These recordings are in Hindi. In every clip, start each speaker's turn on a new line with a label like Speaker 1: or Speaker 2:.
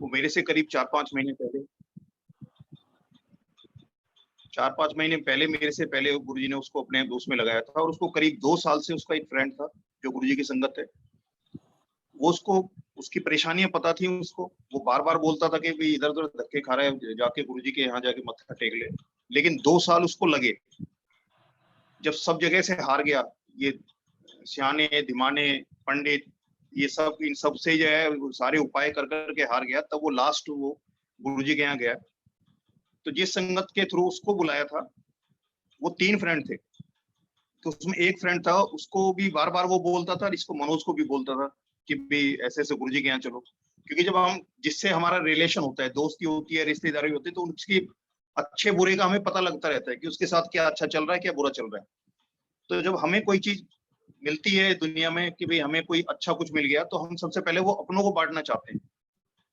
Speaker 1: वो मेरे से करीब 4-5 महीने पहले 4-5 महीने पहले मेरे से पहले गुरुजी ने उसको अपने दोस्त में लगाया था, और उसको करीब 2 साल से उसका एक फ्रेंड था जो गुरुजी की संगत है। वो उसको उसकी परेशानियां पता थी उसको। वो बार-बार बोलता था कि भाई इधर-उधर धक्के खा रहा है, जाके गुरुजी के यहाँ जाके मत्था टेक ले। लेकिन 2 साल उसको लगे। जब सब जगह से हार गया, ये सियाने, धिमाने, पंडित, ये सब इन सब से जो है वो सारे उपाय कर कर के हार गया, तब वो लास्ट वो गुरुजी के यहाँ गया। तो जिस संगत के थ्रू उसको बुलाया था, वो 3 फ्रेंड थे। तो उसमें एक फ्रेंड था, उसको भी बार-बार वो बोलता था, और इसको मनोज को भी बोलता था कि भाई ऐसे-ऐसे गुरुजी के यहाँ चलो। क्योंकि जब हम जिससे हमारा रिलेशन होता है, दोस्ती होती है, रिश्तेदारी होती है, तो उसकी अच्छे बुरे का हमें पता लगता रहता है कि उसके साथ क्या अच्छा चल रहा है, क्या बुरा चल रहा है। तो जब हमें कोई चीज मिलती है दुनिया में कि भाई हमें कोई अच्छा कुछ मिल गया, तो हम सबसे पहले वो अपनों को बांटना चाहते हैं।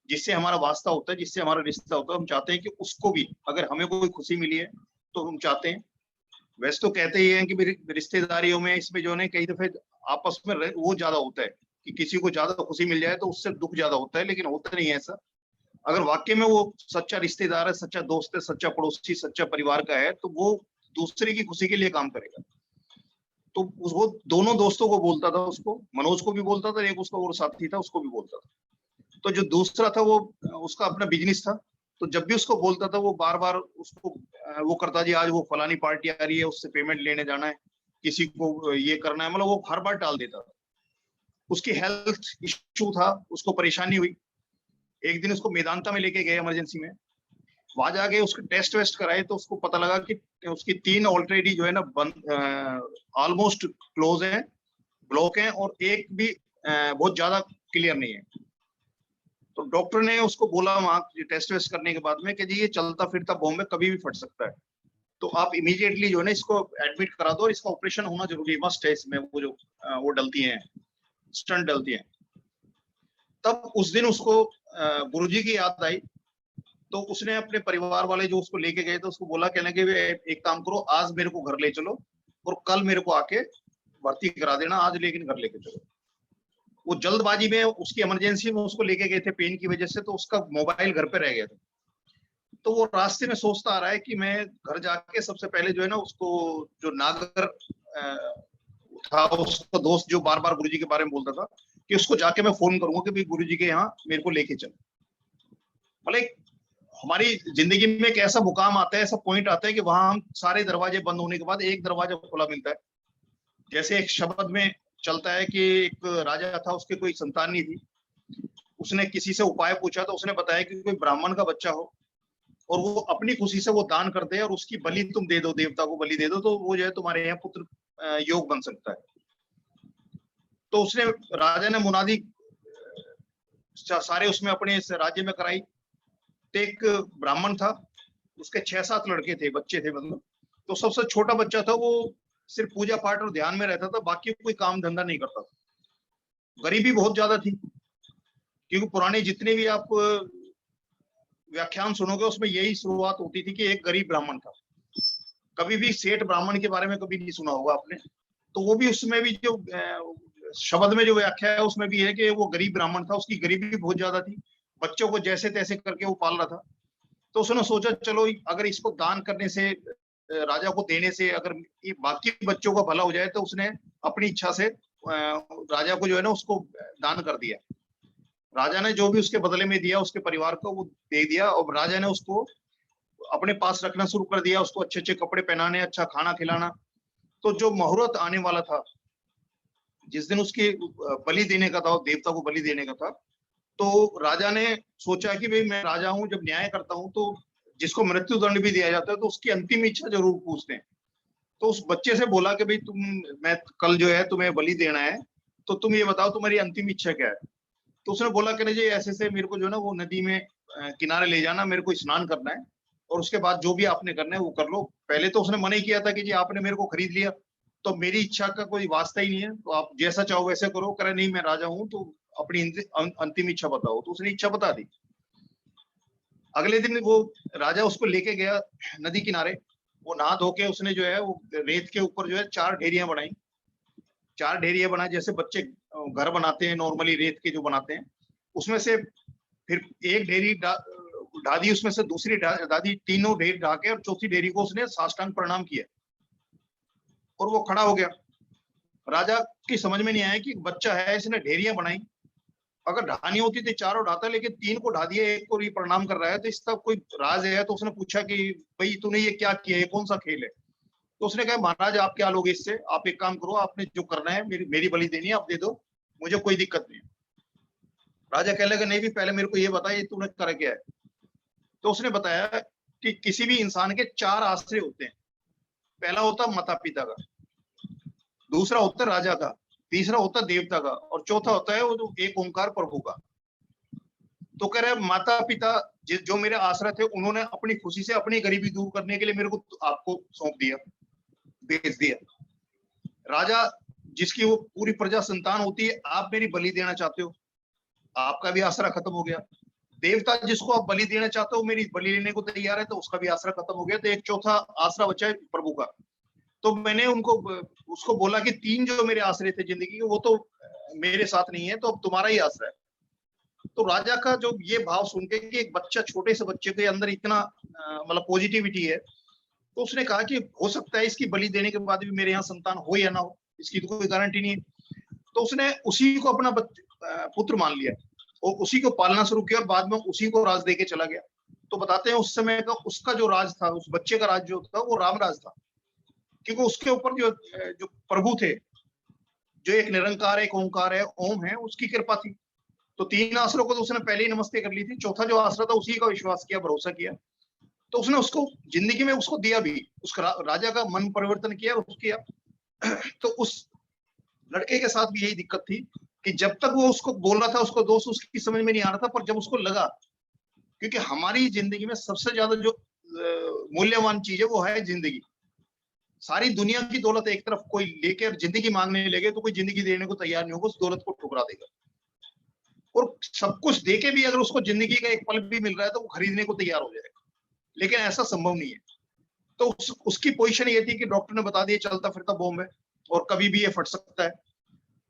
Speaker 1: जिससे हमारा वास्ता होता है, जिससे हमारा रिश्ता होता है, हम चाहते हैं कि उसको भी, अगर हमें कोई खुशी मिली है तो हम चाहते हैं। वैसे तो कहते ही हैं कि रिश्तेदारियों में इसमें जो है कई दफे आपस में वो ज्यादा होता है कि किसी को ज्यादा खुशी मिल जाए तो उससे दुख ज्यादा होता है, लेकिन होता नहीं है ऐसा। अगर वाकई में वो सच्चा रिश्तेदार है, सच्चा दोस्त है, सच्चा पड़ोसी, सच्चा परिवार का है, तो वो दूसरे की खुशी के लिए काम करेगा। तो वो दोनों दोस्तों को बोलता था, उसको मनोज को भी बोलता था, एक उसका और साथी था उसको भी बोलता था। तो जो दूसरा था वो उसका अपना बिजनेस था, तो जब भी उसको बोलता था वो बार बार उसको वो करता जी आज वो फलानी पार्टी आ रही है, उससे पेमेंट लेने जाना है, किसी को ये करना है, मतलब वो हर बार टाल देता था। उसकी हेल्थ इश्यू था, उसको परेशानी हुई। एक दिन उसको मेदांता में लेके गए इमरजेंसी में। वहां जाके उसके टेस्ट वेस्ट कराए तो उसको पता लगा कि उसकी 3 ऑलरेडी जो है ना ऑलमोस्ट क्लोज है, ब्लॉक है, और एक भी बहुत ज्यादा क्लियर नहीं है। तो डॉक्टर ने उसको बोला वहां टेस्ट वेस्ट करने के बाद में कि जी ये चलता फिरता बॉम्ब है, कभी भी फट सकता है, तो आप इमीडिएटली जो है ना इसको एडमिट करा दो, इसका ऑपरेशन होना जरूरी है, मस्ट है इसमें। वो जो वो डलती हैं, स्टंट डलती हैं। तब उस दिन उसको गुरुजी की याद आई, तो उसने अपने परिवार वाले जो उसको लेके गए थे उसको बोला, कहने के एक काम करो, आज मेरे को घर ले चलो और कल मेरे को आके भर्ती करा देना, आज लेकिन घर लेके चलो। वो जल्दबाजी में उसकी इमरजेंसी में उसको लेके गए थे पेन की वजह से, तो उसका मोबाइल घर पे रह गया था। तो वो रास्ते में सोचता आ रहा है कि मैं घर जाके सबसे पहले जो है ना उसको, जो नागर था उसका दोस्त जो बार बार गुरुजी के बारे में बोलता था, कि उसको जाके मैं फोन करूंगा कि भाई गुरुजी के यहाँ मेरे को लेके चल। मतलब हमारी जिंदगी में एक ऐसा मुकाम आता है, ऐसा पॉइंट आता है कि वहां हम सारे दरवाजे बंद होने के बाद एक दरवाजा खुला मिलता है। जैसे एक शब्द में चलता है कि एक राजा था, उसके कोई संतान नहीं थी, उसने किसी से उपाय पूछा तो उसने बताया कि कोई ब्राह्मण का बच्चा हो और वो अपनी खुशी से वो दान कर दे और उसकी बलि तुम दे दो, देवता को बलि दे दो, तो वो जो है तुम्हारे यहाँ पुत्र योग बन सकता है। तो उसने, राजा ने मुनादी सारे उसमें अपने इस राज्य में कराई। तो एक ब्राह्मण था, उसके 6-7 लड़के थे, बच्चे थे मतलब। तो सबसे छोटा बच्चा था, वो सिर्फ पूजा पाठ और ध्यान में रहता था, बाकी कोई काम धंधा नहीं करता था। गरीबी बहुत ज्यादा थी, क्योंकि पुराने जितने भी आप व्याख्यान सुनोगे उसमें यही शुरुआत होती थी कि एक गरीब ब्राह्मण था। कभी भी सेठ ब्राह्मण के बारे में कभी नहीं सुना होगा आपने। तो वो भी उसमें भी जो शब्द में जो व्याख्या है उसमें भी है कि वो गरीब ब्राह्मण था, उसकी गरीबी भी बहुत ज्यादा थी, बच्चों को जैसे तैसे करके वो पाल रहा था। तो उसने सोचा चलो अगर इसको दान करने से, राजा को देने से अगर ये बाकी बच्चों का भला हो जाए, तो उसने अपनी इच्छा से राजा को जो है ना उसको दान कर दिया। राजा ने जो भी उसके बदले में दिया उसके परिवार को वो दे दिया, और राजा ने उसको अपने पास रखना शुरू कर दिया, उसको अच्छे अच्छे कपड़े पहनाने, अच्छा खाना खिलाना। तो जो मुहूर्त आने वाला था, जिस दिन उसकी बलि देने का था, देवता को बलि देने का था, तो राजा ने सोचा कि भाई मैं राजा हूं, जब न्याय करता हूं तो जिसको मृत्यु दंड भी दिया जाता है तो उसकी अंतिम इच्छा जरूर पूछते हैं। तो उस बच्चे से बोला कि भाई तुम, मैं कल जो है तुम्हें बलि देना है, तो तुम ये बताओ तुम्हारी अंतिम इच्छा क्या है। तो उसने बोला कि जी ऐसे से मेरे को जो है ना वो नदी में किनारे ले जाना, मेरे को स्नान करना है, और उसके बाद जो भी आपने करना है वो कर लो। पहले तो उसने मना ही किया था कि जी आपने मेरे को खरीद लिया तो मेरी इच्छा का कोई वास्ता ही नहीं है, तो आप जैसा चाहो वैसे करो। करे नहीं मैं राजा हूँ, तो अपनी अंतिम इच्छा बताओ। तो उसने इच्छा बता दी। अगले दिन वो राजा उसको लेके गया नदी किनारे। वो नहा धो के उसने जो है वो रेत के ऊपर जो है 4 ढेरियां बनाई। 4 ढेरियां बनाई जैसे बच्चे घर बनाते हैं नॉर्मली, रेत के जो बनाते हैं, उसमें से फिर एक ढेरी ढा दी, उसमें से दूसरी ढा दी, तीनों ढेर ढा के और चौथी ढेरी को उसने साष्टांग प्रणाम किया और वो खड़ा हो गया। राजा की समझ में नहीं आया कि बच्चा है, इसने ढेरियां बनाई, अगर ढानी होती थी चारों ढाता, लेकिन तीन को ढा दिया, एक को ये प्रणाम कर रहा है, तो इसका कोई राज है? तो उसने पूछा कि भाई तूने ये क्या किया, ये कौन सा खेल है? तो उसने कहा महाराज आप क्या लोगे इससे, आप एक काम करो, आपने जो करना है, मेरी बलि देनी है, आप दे दो, मुझे कोई दिक्कत नहीं। राजा कहने लगा नहीं भी पहले मेरे को ये बता, ये तूने कर क्या है? तो उसने बताया कि किसी भी इंसान के चार आश्रय होते हैं। पहला होता माता पिता का, दूसरा होता राजा का, तीसरा होता देवता का, और चौथा होता है वो एक ओंकार प्रभु का। तो कह रहे माता पिता जो मेरे आश्रय थे, उन्होंने अपनी खुशी से अपनी गरीबी दूर करने के लिए मेरे को आपको सौंप दिया, भेज दिया। राजा जिसकी वो पूरी प्रजा संतान होती है, आप मेरी बलि देना चाहते हो, आपका भी आसरा खत्म हो गया। देवता जिसको आप बलि देना चाहते हो, मेरी बलि लेने को तैयार है, तो उसका भी आसरा खत्म हो गया। तो एक चौथा आसरा बचा है प्रभु का। तो मैंने उसको बोला कि तीन जो मेरे आश्रय थे जिंदगी के, वो तो मेरे साथ नहीं है, तो अब तुम्हारा ही आश्रय है। तो राजा का जो ये भाव सुन के कि एक बच्चा, छोटे से बच्चे के अंदर इतना मतलब पॉजिटिविटी है, तो उसने कहा कि हो सकता है इसकी बलि देने के बाद भी मेरे यहाँ संतान हो या ना हो, इसकी तो कोई गारंटी नहीं है। तो उसने उसी को अपना पुत्र मान लिया और उसी को पालना शुरू किया और बाद में उसी को राज देके चला गया। तो बताते हैं उस समय का उसका जो राज था, उस बच्चे का राज जो था, वो राम राज था, क्योंकि उसके ऊपर जो प्रभु थे, जो एक निरंकार, एक ओंकार है, ओम है, उसकी कृपा थी। तो तीन आसरों को तो उसने पहले ही नमस्ते कर ली थी, चौथा जो आसरा था उसी का विश्वास किया, भरोसा किया, तो उसने उसको जिंदगी में उसको दिया भी, उसका राजा का मन परिवर्तन किया और किया। तो उस लड़के के साथ भी यही दिक्कत थी कि जब तक वो उसको बोल रहा था, उसको दोस्त उसकी समझ में नहीं आ रहा था, पर जब उसको लगा, क्योंकि हमारी जिंदगी में सबसे ज्यादा जो मूल्यवान चीज है वो है जिंदगी। सारी दुनिया की दौलत एक तरफ कोई लेकर जिंदगी मांगने लगे तो कोई जिंदगी देने को तैयार नहीं होगा, उस दौलत को ठुकरा देगा। और सब कुछ देके भी अगर उसको जिंदगी का एक पल भी मिल रहा है तो वो खरीदने को तैयार हो जाएगा, लेकिन ऐसा संभव नहीं है। तो उसकी पोजीशन ये थी कि डॉक्टर ने बता दिया चलता फिरता बॉम्ब है और कभी भी ये फट सकता है।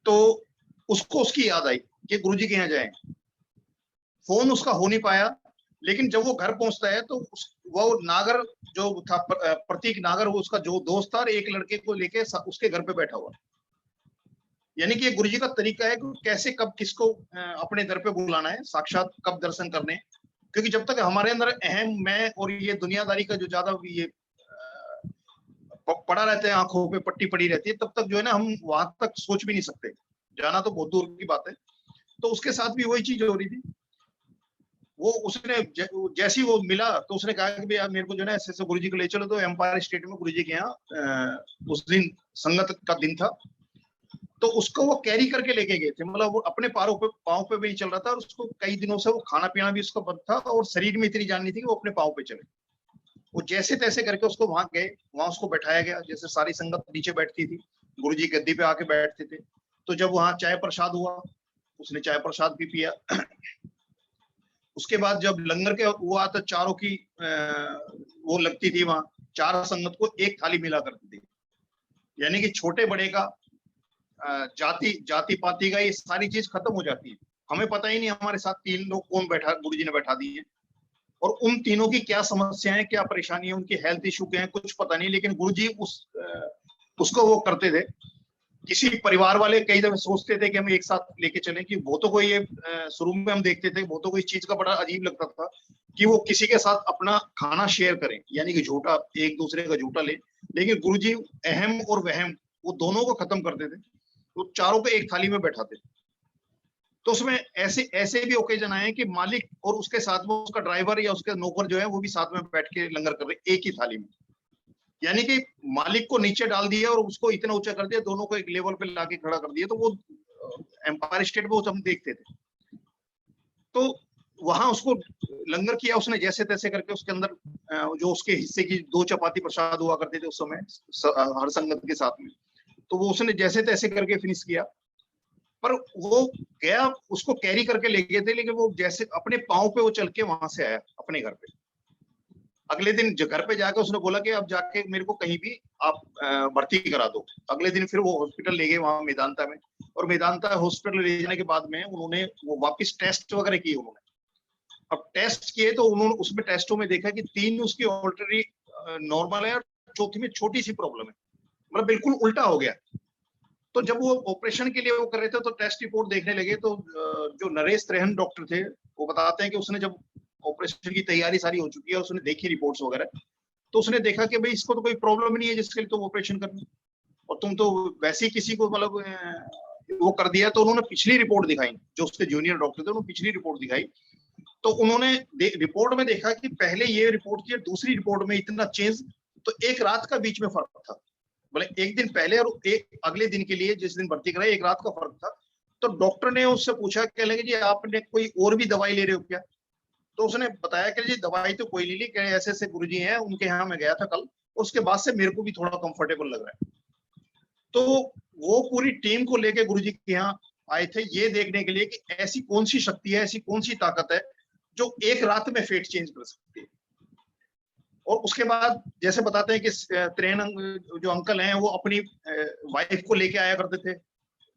Speaker 1: तो उसको उसकी याद आई कि गुरुजी के यहाँ जाएं। फोन उसका हो नहीं पाया, लेकिन जब वो घर पहुंचता है तो वो नागर जो था, प्रतीक नागर, वो उसका जो दोस्त था, एक लड़के को लेके उसके घर पे बैठा हुआ। यानी कि गुरुजी का तरीका है कि कैसे कब किसको अपने दर पे बुलाना है, साक्षात कब दर्शन करने। क्योंकि जब तक हमारे अंदर अहम मैं और ये दुनियादारी का जो ज्यादा ये पड़ा रहता है, आंखों पे पट्टी पड़ी रहती है, तब तक जो है ना हम वहां तक सोच भी नहीं सकते, जाना तो बहुत दूर की बात है। तो उसके साथ भी वही चीज हो रही थी। वो उसने जैसी वो मिला तो उसने कहा कि भैया मेरे को जो है ना ऐसे गुरु जी को ले चलो। तो एम्पायर स्टेट में गुरु जी के यहाँ उस दिन संगत का दिन था, तो उसको वो कैरी करके लेके गए थे। मतलब वो अपने पाँव पे भी नहीं चल रहा था और उसको कई दिनों से वो खाना पीना भी उसका बंद था और शरीर में इतनी जान नहीं थी कि वो अपने पाँव पे चले। वो जैसे तैसे करके उसको वहां गए, वहां उसको बैठाया गया, जैसे सारी संगत नीचे बैठती थी, गुरुजी गद्दी पे आके बैठते थे। तो जब वहां चाय प्रसाद हुआ, उसने चाय प्रसाद भी पिया। उसके बाद जब लंगर के हुआ तो चारों की वो लगती थी, वहां चार संगत को एक थाली मिला करती थी। यानी कि छोटे बड़े का, जाति पाति का, ये सारी चीज खत्म हो जाती है। हमें पता ही नहीं हमारे साथ तीन लोग कौन बैठा, गुरुजी ने बैठा दिए, और उन तीनों की क्या समस्याएं, क्या परेशानी है, उनके हेल्थ इशू क्या है, कुछ पता नहीं। लेकिन गुरुजी उसको वो करते थे। किसी परिवार वाले कई दफे सोचते थे कि हम एक साथ लेके चलें, कि बहुतों को ये शुरू में हम देखते थे, बहुतों को इस चीज का बड़ा अजीब लगता था कि वो किसी के साथ अपना खाना शेयर करें, यानी कि झूठा, एक दूसरे का झूठा ले। लेकिन गुरुजी अहम और वहम वो दोनों को खत्म करते थे, तो चारों को एक थाली में बैठाते थे। तो उसमें ऐसे भी ओकेजन आए कि मालिक और उसके साथ में उसका ड्राइवर या उसके नौकर जो है वो भी साथ में बैठ के लंगर कर रहे एक ही थाली में। यानी कि मालिक को नीचे डाल दिया और उसको इतना ऊंचा कर दिया, दोनों को एक लेवल पे लाके खड़ा कर दिया। तो वो एम्पायर स्टेट में वो हम देखते थे। तो वहां उसको लंगर किया उसने जैसे तैसे करके, उसके अंदर जो उसके हिस्से की 2 चपाती प्रसाद हुआ करते थे उस समय हर संगत के साथ में, तो वो उसने जैसे तैसे करके फिनिश किया। पर वो गया, उसको कैरी करके ले गए थे, लेकिन वो जैसे अपने पाँव पे वो चल के वहां से आया अपने घर पे। अगले दिन घर पे जाके उसने बोला कि अब जाके मेरे को कहीं भी आप भर्ती करा दो। अगले दिन फिर वो हॉस्पिटल ले गए वहां मेदांता में, और मेदांता हॉस्पिटल ले जाने के बाद में उन्होंने वो वापस टेस्ट वगैरह किए उन्होंने, टेस्ट किए तो उन्होंने उसमें टेस्टों में देखा कि 3 उसकी ऑलरेडी नॉर्मल है और चौथी में छोटी सी प्रॉब्लम है, मतलब बिल्कुल उल्टा हो गया। तो जब वो ऑपरेशन के लिए वो कर रहे थे तो टेस्ट रिपोर्ट देखने लगे तो जो नरेश त्रेहन डॉक्टर थे वो बताते हैं कि उसने जब ऑपरेशन की तैयारी सारी हो चुकी है, उसने देखी रिपोर्ट्स वगैरह, तो उसने देखा कि भाई इसको तो कोई प्रॉब्लम नहीं है जिसके लिए तुम ऑपरेशन करना, और तुम तो वैसे ही किसी को मतलब वो कर दिया। तो उन्होंने पिछली रिपोर्ट दिखाई, जो उसके जूनियर डॉक्टर थे उन्होंने पिछली रिपोर्ट दिखाई, तो उन्होंने रिपोर्ट में देखा कि पहले ये रिपोर्ट थी, दूसरी रिपोर्ट में इतना चेंज, तो एक रात का बीच में फर्क था, मतलब एक दिन पहले और एक अगले दिन के लिए जिस दिन भर्ती कराई एक रात का फर्क था। तो डॉक्टर ने उससे पूछा, कह लगे जी आपने कोई और भी दवाई ले रहे हो क्या? तो उसने बताया कि जी दवाई तो कोई नहीं ली, ऐसे ऐसे गुरुजी हैं उनके यहाँ मैं गया था कल, उसके बाद से मेरे को भी थोड़ा कंफर्टेबल लग रहा है। तो वो पूरी टीम को लेके गुरुजी के यहाँ आए थे ये देखने के लिए कि ऐसी कौन सी शक्ति है, ऐसी कौन सी ताकत है जो एक रात में फेट चेंज कर सकती है। और उसके बाद जैसे बताते हैं कि त्रेन जो अंकल हैं वो अपनी वाइफ को लेके आया करते थे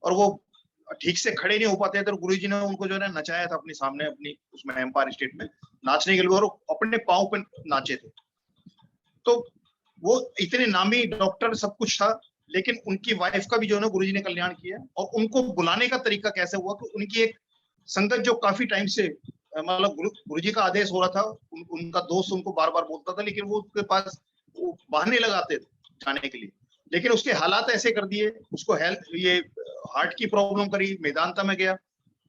Speaker 1: और वो ठीक से खड़े नहीं हो पाते थे, तो गुरुजी ने उनको जो है नचाया था अपने सामने, अपनी उसमें एम्पायर स्टेट में नाचने के लिए, और अपने पाँव पे नाचे थे। तो वो इतने नामी डॉक्टर सब कुछ था, लेकिन उनकी वाइफ का भी जो है ना गुरुजी ने कल्याण किया। और उनको बुलाने का तरीका कैसे हुआ कि उनकी एक संगत जो काफी टाइम से मतलब गुरुजी का आदेश हो रहा था, उनका दोस्त उनको बार बार बोलता था, लेकिन वो उसके पास वो बहाने लगाते थे जाने के लिए, लेकिन उसके हालात ऐसे कर दिए, उसको हेल्थ ये हार्ट की प्रॉब्लम करी, मेदांता में गया,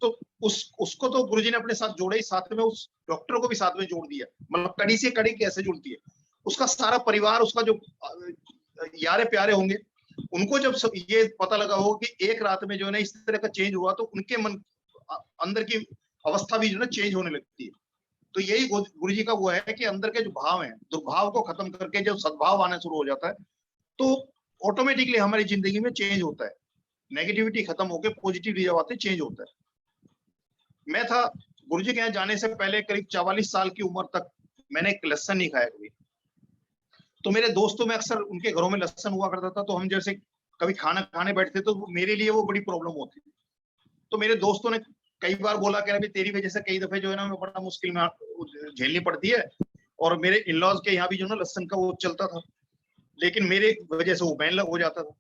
Speaker 1: तो उसको तो गुरुजी ने अपने साथ जोड़ा ही, साथ में उस डॉक्टर को भी साथ में जोड़ दिया। मतलब कड़ी से कड़ी कैसे जुड़ती है, उसका सारा परिवार, उसका जो यारे प्यारे होंगे, उनको जब ये पता लगा हो कि एक रात में जो है ना इस तरह का चेंज हुआ, तो उनके मन अंदर की अवस्था भी जो है चेंज होने लगती है। तो यही गुरुजी का वो है कि अंदर के जो भाव हैं, दुर्भाव को खत्म करके जब सद्भाव आना शुरू हो जाता है, तो ऑटोमेटिकली हमारी जिंदगी में चेंज होता है, नेगेटिविटी खत्म होकर पॉजिटिविटी जब आती है चेंज होता है। मैं था गुरुजी के यहाँ जाने से पहले करीब 44 साल की उम्र तक मैंने एक लहसन नहीं खाया कभी। तो मेरे दोस्तों में अक्सर उनके घरों में लहसन हुआ करता था, तो हम जैसे कभी खाना खाने बैठते तो मेरे लिए वो बड़ी प्रॉब्लम होती थी। तो मेरे दोस्तों ने कई बार बोला कि अभी तेरी वजह से कई दफे जो है ना मैं बड़ा मुश्किल में झेलनी पड़ती है, और मेरे इन लॉज के यहाँ भी जो ना लहसन का वो चलता था, लेकिन मेरे वजह से वो बैन हो जाता था।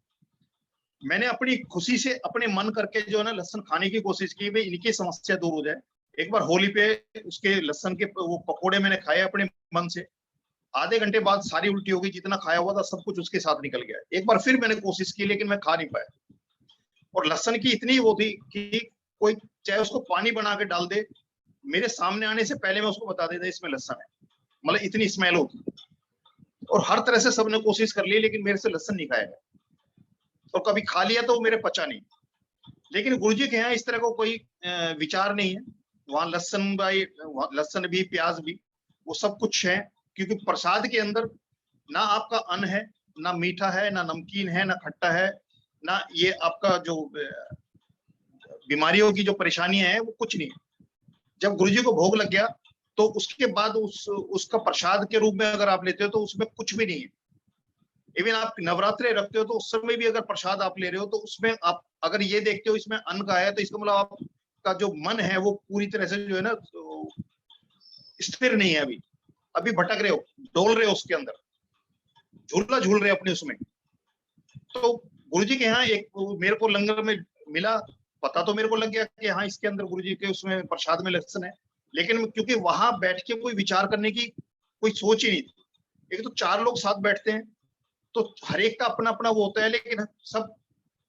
Speaker 1: मैंने अपनी खुशी से अपने मन करके जो है ना लहसन खाने की कोशिश की, भाई इनकी समस्या दूर हो जाए। एक बार होली पे उसके लहसन के वो पकौड़े मैंने खाए अपने मन से, आधे घंटे बाद सारी उल्टी हो गई, जितना खाया हुआ था सब कुछ उसके साथ निकल गया। एक बार फिर मैंने कोशिश की, लेकिन मैं खा नहीं पाया। और लहसन की इतनी वो थी कि कोई चाहे उसको पानी बना के डाल दे, मेरे सामने आने से पहले मैं उसको बता देता इसमें लहसन है, मतलब इतनी स्मेल होती। और हर तरह से सबने कोशिश कर ली, लेकिन मेरे से लहसन नहीं खाया गया, और कभी खा लिया तो मेरे पचा नहीं। लेकिन गुरुजी के यहाँ इस तरह का कोई विचार नहीं है, वहां लहसन भी प्याज भी वो सब कुछ है, क्योंकि प्रसाद के अंदर ना आपका अन्न है, ना मीठा है, ना नमकीन है, ना खट्टा है, ना ये आपका जो बीमारियों की जो परेशानियां हैं वो कुछ नहीं है। जब गुरुजी को भोग लग गया तो उसके बाद उसका प्रसाद के रूप में अगर आप लेते हो तो उसमें कुछ भी नहीं है। इवन आप नवरात्रे रखते हो तो उस समय भी अगर प्रसाद आप ले रहे हो तो उसमें आप अगर ये देखते हो इसमें अन्न का है, तो इसका मतलब आपका जो मन है वो पूरी तरह से जो है ना स्थिर नहीं है, अभी भटक रहे हो, डोल रहे हो उसके अंदर, झूला झूल रहे अपने उसमें। तो गुरुजी के यहाँ एक मेरे को लंगर में मिला, पता तो मेरे को लग गया कि हाँ इसके अंदर गुरुजी के उसमें प्रसाद में लहसन है, लेकिन क्योंकि वहां बैठ के कोई विचार करने की कोई सोच ही नहीं थी। एक तो 4 लोग साथ बैठते हैं तो हर एक का अपना अपना वो होता है, लेकिन सब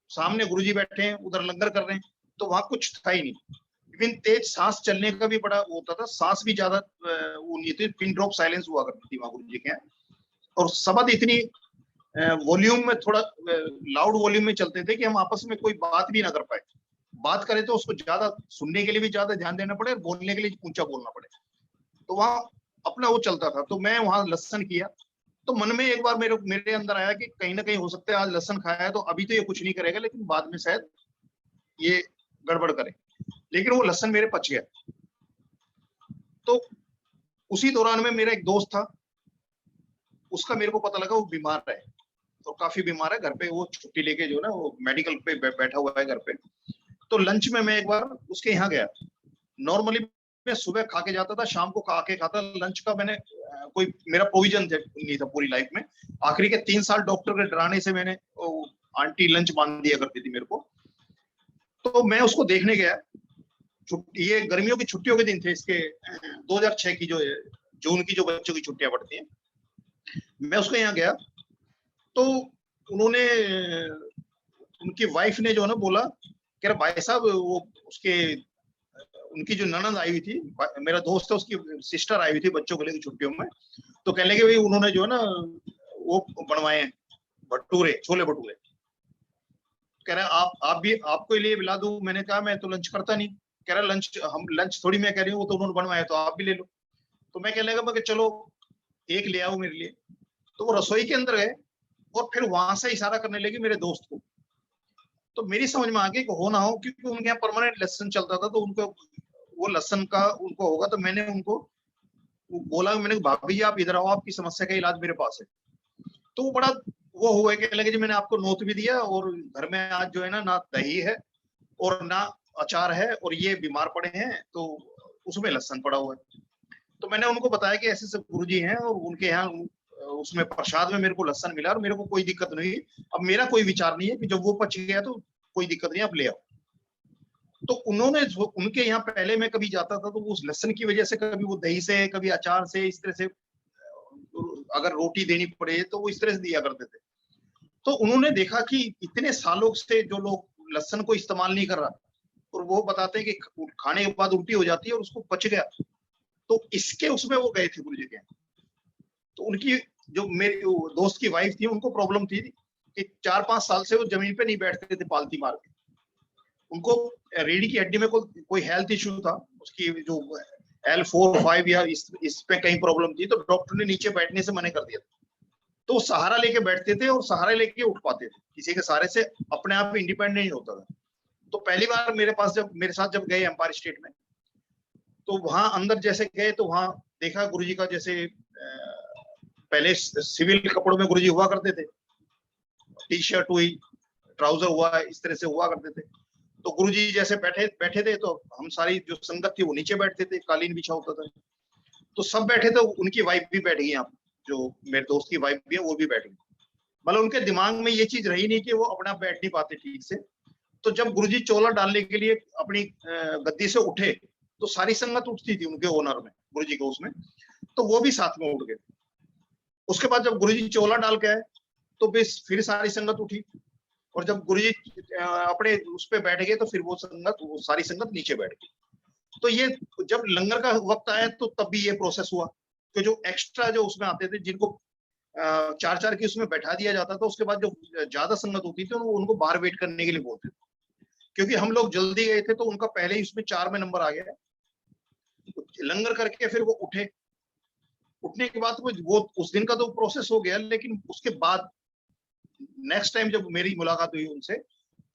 Speaker 1: सामने गुरुजी बैठे हैं, उधर लंगर कर रहे हैं, तो वहां कुछ था ही नहीं। इवन तेज सांस चलने का भी बड़ा वो होता था, सांस भी ज्यादा वो नहीं थी, पिन ड्रॉप साइलेंस हुआ करती थी वहां गुरुजी के। और शब्द इतनी वॉल्यूम में थोड़ा लाउड वॉल्यूम में चलते थे कि हम आपस में कोई बात भी ना कर पाए। बात करें तो उसको ज्यादा सुनने के लिए भी ज्यादा ध्यान देना पड़े और बोलने के लिए ऊंचा बोलना पड़े, तो वहां अपना वो चलता था। तो मैं वहां लहसन किया, तो मन में एक बार मेरे अंदर आया कि कहीं ना कहीं हो सकता है आज लहसन खाया है तो अभी तो ये कुछ नहीं करेगा, लेकिन बाद में शायद ये गड़बड़ करे, लेकिन वो लहसन मेरे पच गया। तो उसी दौरान में मेरा एक दोस्त था, उसका मेरे को पता लगा वो बीमार है, तो काफी बीमार है, घर पे वो छुट्टी लेके जो है ना वो मेडिकल पे बैठा हुआ है घर पे। तो लंच में मैं एक बार उसके यहाँ गया, नॉर्मली मैं सुबह खा के जाता था, शाम को खा के खाता। लंच का मैंने कोई मेरा प्रोविजन नहीं था पूरी लाइफ में। आखिरी के 3 साल डॉक्टर के डराने से मैंने आंटी लंच बांध दिया करती थी मेरे को। तो मैं उसको देखने गया, ये गर्मियों की छुट्टियों के दिन थे इसके, 2006 की जो जून की जो बच्चों की छुट्टियां पड़ती हैं। मैं उसके यहाँ गया तो उन्होंने, उनकी वाइफ ने जो है ना बोला, कह रहा भाई साहब वो उसके, उनकी जो ननद आई हुई थी, मेरा दोस्त है उसकी सिस्टर आई हुई थी बच्चों को लेकर छुट्टियों में। तो कहने लगे भाई उन्होंने जो है ना वो बनवाए हैं भटूरे, छोले भटूरे। कह रहा आप भी आपको लिए मिला दूं। मैंने कहा मैं तो लंच करता नहीं। कह रहा लंच थोड़ी मैं कह रही हूँ, वो तो उन्होंने बनवाया तो आप भी ले लो। तो मैं कहने लगा मैं चलो एक ले आओ मेरे लिए। तो वो रसोई के अंदर गए और फिर वहां से इशारा करने लगे मेरे दोस्त को। तो मेरी समझ में आ गई कि हो ना हो, क्योंकि उनके यहाँ परमानेंट लेसन चलता था, तो उनको वो लसन का उनको होगा। तो मैंने उनको बोला, मैंने भाभी जी आप इधर आओ, आपकी समस्या का इलाज मेरे पास है। तो वो बड़ा वो हुआ कि लगे जी मैंने आपको नोट भी दिया, और घर में आज जो है ना दही है और ना अचार है, और ये बीमार पड़े हैं तो उसमें लहसन पड़ा हुआ है। तो मैंने उनको बताया कि ऐसे सब गुरुजी हैं और उनके यहाँ उसमें प्रसाद में मेरे को लहसन मिला और मेरे को कोई दिक्कत नहीं। अब मेरा कोई विचार नहीं है कि जब वो पच गया तो कोई दिक्कत नहीं, आप ले आओ। तो उन्होंने उनके यहाँ पहले मैं कभी जाता था तो उस लहसन की वजह से कभी वो दही से, कभी अचार से, इस तरह से अगर रोटी देनी पड़े तो वो इस तरह से दिया करते थे। तो उन्होंने देखा कि इतने सालों से जो लोग लहसन को इस्तेमाल नहीं कर रहा, और वो बताते हैं कि खाने के बाद उल्टी हो जाती है और उसको पच गया। तो इसके उसमें वो गए थे गुरु जी के। तो उनकी जो मेरी दोस्त की वाइफ थी, उनको प्रॉब्लम थी कि 4-5 साल से वो जमीन पे नहीं बैठते थे पालती मार के। उनको रीढ़ की हड्डी में कोई हेल्थ इश्यू था, उसकी जो L4-5 या इस पे कहीं प्रॉब्लम थी, तो डॉक्टर ने नीचे बैठने से मना कर दिया। तो सहारा लेके बैठते थे और सहारा लेके उठ पाते थे, किसी के सहारे से अपने आप इंडिपेंडेंट नहीं होता था। तो पहली बार मेरे साथ जब गए एम्पायर स्टेट में, तो वहां अंदर जैसे गए तो वहां देखा गुरुजी का, जैसे पहले सिविल कपड़ों में गुरुजी हुआ करते थे, टी शर्ट हुई, ट्राउजर हुआ, इस तरह से हुआ करते थे। तो गुरुजी जैसे बैठे थे तो हम सारी जो संगत थी वो नीचे बैठते थे, कालीन बिछा होता था। तो सब बैठे थे, उनकी वाइफ भी बैठ गई, यहाँ जो मेरे दोस्त की वाइफ भी है वो भी बैठ गई। मतलब उनके दिमाग में ये चीज रही नहीं कि वो अपना बैठ नहीं पाते ठीक से। तो जब गुरुजी चोला डालने के लिए अपनी गद्दी से उठे तो सारी संगत उठती थी उनके ओनर में, गुरुजी के उसमें, तो वो भी साथ में उठ गए। उसके बाद जब गुरुजी चोला डाल के आए तो फिर सारी संगत उठी, और जब गुरुजी अपने उस पे बैठ गए तो फिर वो सारी संगत नीचे बैठ गई। तो ये जब लंगर का वक्त आया तो तब भी ये प्रोसेस हुआ कि जो एक्स्ट्रा जो उसमें आते थे, जिनको 4-4 की उसमें बैठा दिया जाता था, उसके बाद जो ज्यादा संगत होती थी उनको बाहर वेट करने के लिए बोलते थे। क्योंकि हम लोग जल्दी गए थे तो उनका पहले ही उसमें 4 में नंबर आ गया। लंगर करके फिर वो उठे, उठने के बाद वो उस दिन का तो प्रोसेस हो गया, लेकिन उसके बाद नेक्स्ट टाइम जब मेरी मुलाकात हुई उनसे,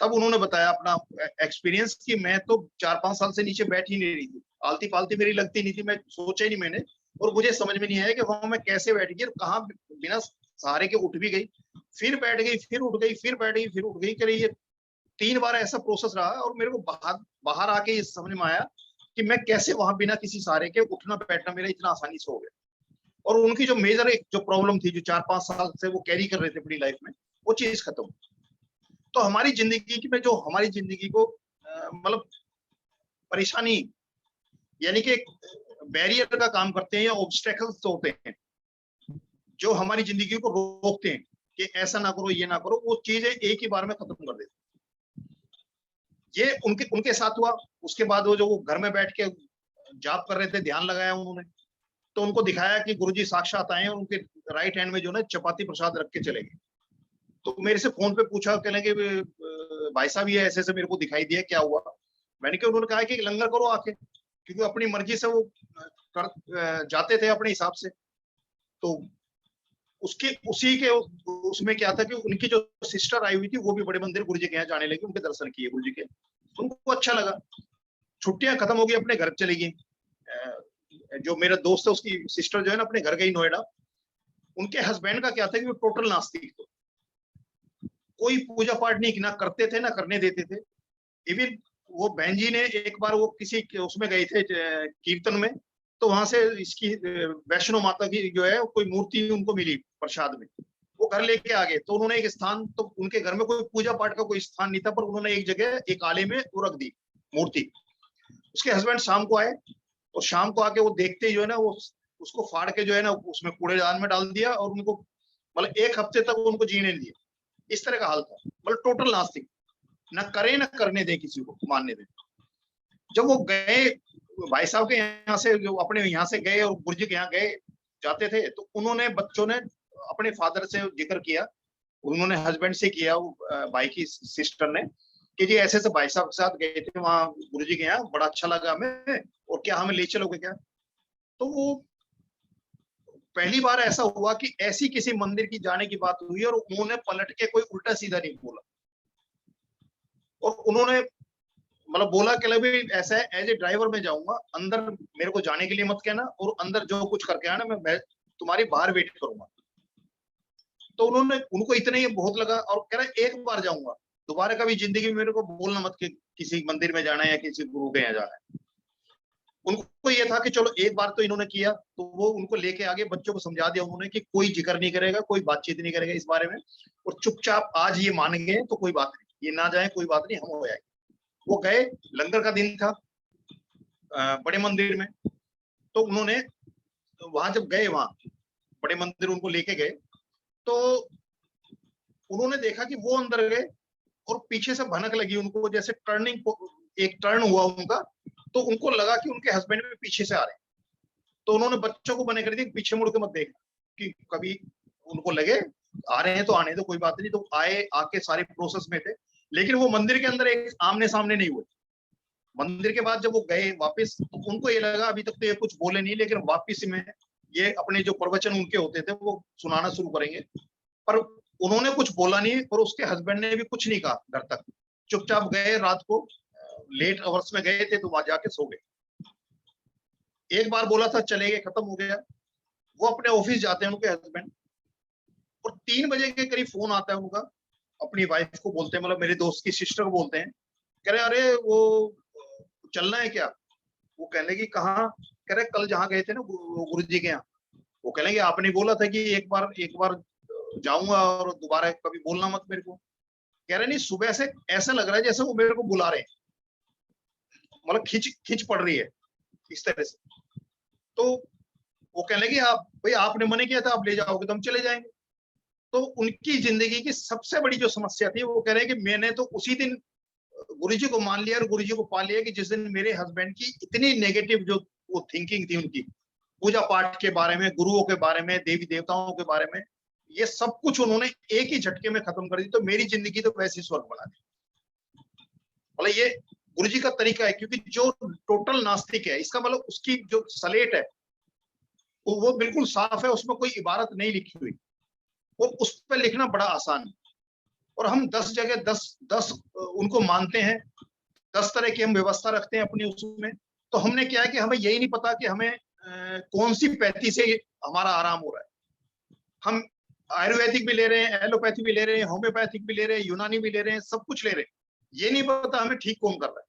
Speaker 1: तब उन्होंने बताया अपना एक्सपीरियंस कि मैं तो 4-5 साल से नीचे बैठ ही नहीं रही थी, आलती पालती मेरी लगती नहीं थी, मैं सोचा ही नहीं मैंने, और मुझे समझ में नहीं आया कि वहां मैं कैसे बैठ गई और कहाँ बिना सहारे के उठ भी गई, फिर बैठ गई, फिर उठ गई, फिर बैठ गई, फिर उठ गई। कह ये 3 बार ऐसा प्रोसेस रहा, और मेरे को बाहर आके ये समझ में आया कि मैं कैसे वहां बिना किसी सहारे के उठना बैठना मेरा इतना आसानी से हो गया। और उनकी जो मेजर एक जो प्रॉब्लम थी, जो 4-5 साल से वो कैरी कर रहे थे अपनी लाइफ में, वो चीज खत्म। तो हमारी जिंदगी में जो हमारी जिंदगी को मतलब परेशानी यानी कि बैरियर का काम करते हैं या ऑब्स्टेकल्स होते हैं जो हमारी जिंदगी को रोकते हैं कि ऐसा ना करो, ये ना करो, वो चीजें एक ही बार में खत्म कर देते। ये उनके साथ हुआ। उसके बाद वो जो घर में बैठ के जाप कर रहे थे, ध्यान लगाया उन्होंने, तो उनको दिखाया कि गुरुजी साक्षात आए हैं, उनके राइट हैंड में जो ना चपाती प्रसाद रख के चले गए। तो मेरे से फोन पे पूछा, कहने के भाई साहब ये ऐसे मेरे को दिखाई दिया, क्या हुआ? मैंने कहा, उन्होंने कहा कि लंगर करो आके, क्योंकि अपनी मर्जी से वो जाते थे अपने हिसाब से। तो उसी के उसमें क्या था कि उनकी जो सिस्टर आई हुई थी वो भी बड़े मंदिर गुरुजी के यहाँ जाने लगी, उनके दर्शन किए गुरुजी के, उनको अच्छा लगा। छुट्टियां खत्म हो गई, अपने घर चली गई। जो मेरा दोस्त है उसकी सिस्टर जो है ना अपने घर गई नोएडा। उनके हस्बैंड का क्या था कि वो टोटल नास्तिक थे, कोई पूजा पाठ नहीं, ना करते थे ना करने देते थे। इवन वो बहन जी ने एक बार वो किसी उसमें गए थे कीर्तन में, तो वहां से इसकी वैष्णो माता की जो है कोई मूर्ति उनको मिली प्रसाद में, वो घर लेके आ गए। तो उन्होंने एक स्थान, तो उनके घर में कोई पूजा पाठ का कोई स्थान नहीं था, पर उन्होंने एक जगह एक आले में वो रख दी मूर्ति। उसके हस्बैंड शाम को आए, और शाम को आके वो देखते ही जो है ना, वो उसको फाड़ के जो है ना उसमें कूड़ेदान में डाल दिया, और उनको मतलब 1 हफ्ते तक उनको जीने नहीं दिया। इस तरह का हाल था, मतलब टोटल नास्तिक, न करे न करने दे किसी को, मानने दे। जब वो गए भाई साहब के यहाँ से, जो अपने यहाँ से गए और गुरुजी के यहाँ गए जाते थे, तो उन्होंने बच्चों ने अपने फादर से जिक्र किया, उन्होंने हस्बैंड से किया, भाई की सिस्टर ने, कि जी ऐसे ऐसे भाई साहब के साथ गए थे वहां गुरुजी के यहाँ, बड़ा अच्छा लगा हमें, और क्या हमें ले चलोगे क्या? तो वो पहली बार ऐसा हुआ कि ऐसी किसी मंदिर की जाने की बात हुई और उन्होंने पलट के कोई उल्टा सीधा नहीं बोला, और उन्होंने मतलब बोला कि भी ऐसा है, एज ए ड्राइवर में जाऊंगा, अंदर मेरे को जाने के लिए मत कहना, और अंदर जो कुछ करके आना मैं तुम्हारी बाहर वेट करूंगा। तो उन्होंने, उनको इतना ही बहुत लगा, और कह रहा एक बार जाऊंगा, दोबारा कभी जिंदगी में मेरे को बोलना मत कि किसी मंदिर में जाना है या किसी गुरु के यहाँ जाना है। उनको ये था कि चलो एक बार तो इन्होंने किया, तो वो उनको लेके आगे बच्चों को समझा दिया उन्होंने कि कोई जिक्र नहीं करेगा, कोई बातचीत नहीं करेगा इस बारे में, और चुपचाप आज ये मान गए तो कोई बात नहीं, ये ना जाए कोई बात नहीं, हम हो जाएंगे। वो गए, लंगर का दिन था बड़े मंदिर में, तो उन्होंने वहां जब गए, वहां बड़े मंदिर उनको लेके गए, तो उन्होंने देखा कि वो अंदर गए और पीछे से भनक लगी उनको, जैसे टर्निंग, एक टर्न हुआ उनका, तो उनको लगा कि उनके हस्बैंड भी पीछे से आ रहे हैं। तो उन्होंने बच्चों को मना कर दिया, पीछे मुड़ के मत देख, कि कभी उनको लगे आ रहे हैं तो आने दो, कोई बात नहीं। तो आए, आके सारे प्रोसेस में थे, लेकिन वो मंदिर के अंदर एक आमने सामने नहीं हुए। मंदिर के बाद जब वो गए वापस, तो उनको ये लगा अभी तक तो ये कुछ बोले नहीं, लेकिन वापस में ये अपने जो प्रवचन उनके होते थे वो सुनाना शुरू करेंगे। पर उन्होंने कुछ बोला नहीं, और उसके हस्बैंड ने भी कुछ नहीं कहा घर तक, चुपचाप गए, रात को लेट अवर्स में गए थे, तो वहां जाके सो गए। एक बार बोला था चले गए, खत्म हो गया। वो अपने ऑफिस जाते हैं उनके हस्बैंड, और 3 बजे के करीब फोन आता है उनका, अपनी वाइफ को बोलते हैं, मतलब मेरे दोस्त की सिस्टर को बोलते हैं, कह रहे अरे वो चलना है क्या? वो कहने लगी कहाँ? कह रहे कल जहाँ गए थे ना गुरु जी के यहाँ। वो कह लेंगे आपने बोला था कि एक बार जाऊंगा और दोबारा कभी बोलना मत मेरे को। कह रहे नहीं, सुबह से ऐसा लग रहा है जैसे वो मेरे को बुला रहे हैं, मतलब खिंच खिंच पड़ रही है इस तरह से। तो वो कहने लगे आप भाई आपने मना किया था, आप ले जाओगे तो हम चले जाएंगे। तो उनकी जिंदगी की सबसे बड़ी जो समस्या थी, वो कह रहे हैं कि मैंने तो उसी दिन गुरुजी को मान लिया और गुरुजी को पा लिया कि जिस दिन मेरे हस्बैंड की इतनी नेगेटिव जो वो थिंकिंग थी उनकी, पूजा पाठ के बारे में, गुरुओं के बारे में, देवी देवताओं के बारे में, ये सब कुछ उन्होंने एक ही झटके में खत्म कर दी। तो मेरी जिंदगी तो वैसी स्वर्ग बना दी। मतलब ये गुरुजी का तरीका है, क्योंकि जो टोटल नास्तिक है, इसका मतलब उसकी जो स्लेट है वो बिल्कुल साफ है, उसमें कोई इबारत नहीं लिखी हुई, और उस पर लिखना बड़ा आसान है। और हम 10 जगह 10 उनको मानते हैं, 10 तरह की हम व्यवस्था रखते हैं अपनी उसमें। तो हमने क्या है कि हमें यही नहीं पता कि हमें कौन सी पैथी से हमारा आराम हो रहा है। हम आयुर्वेदिक भी ले रहे हैं, एलोपैथी भी ले रहे हैं, होम्योपैथिक भी ले रहे हैं, यूनानी भी ले रहे हैं, सब कुछ ले रहे हैं, ये नहीं पता हमें ठीक कौन कर रहा है।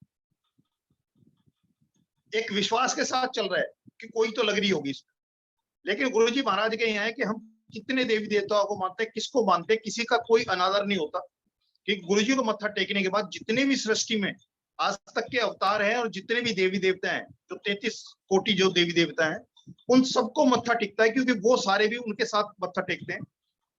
Speaker 1: एक विश्वास के साथ चल रहा है कि कोई तो लग रही होगी इसमें। लेकिन गुरुजी महाराज के यहाँ है कि हम कितने देवी देवताओं को मानते हैं, किसको मानते हैं, किसी का कोई अनादर नहीं होता। कि गुरुजी को मत्था टेकने के बाद जितने भी सृष्टि में आज तक के अवतार हैं, और जितने भी देवी देवता हैं, जो 33 कोटि जो देवी देवता हैं, उन सबको मत्था टेकता है, क्योंकि वो सारे भी उनके साथ मत्था टेकते हैं।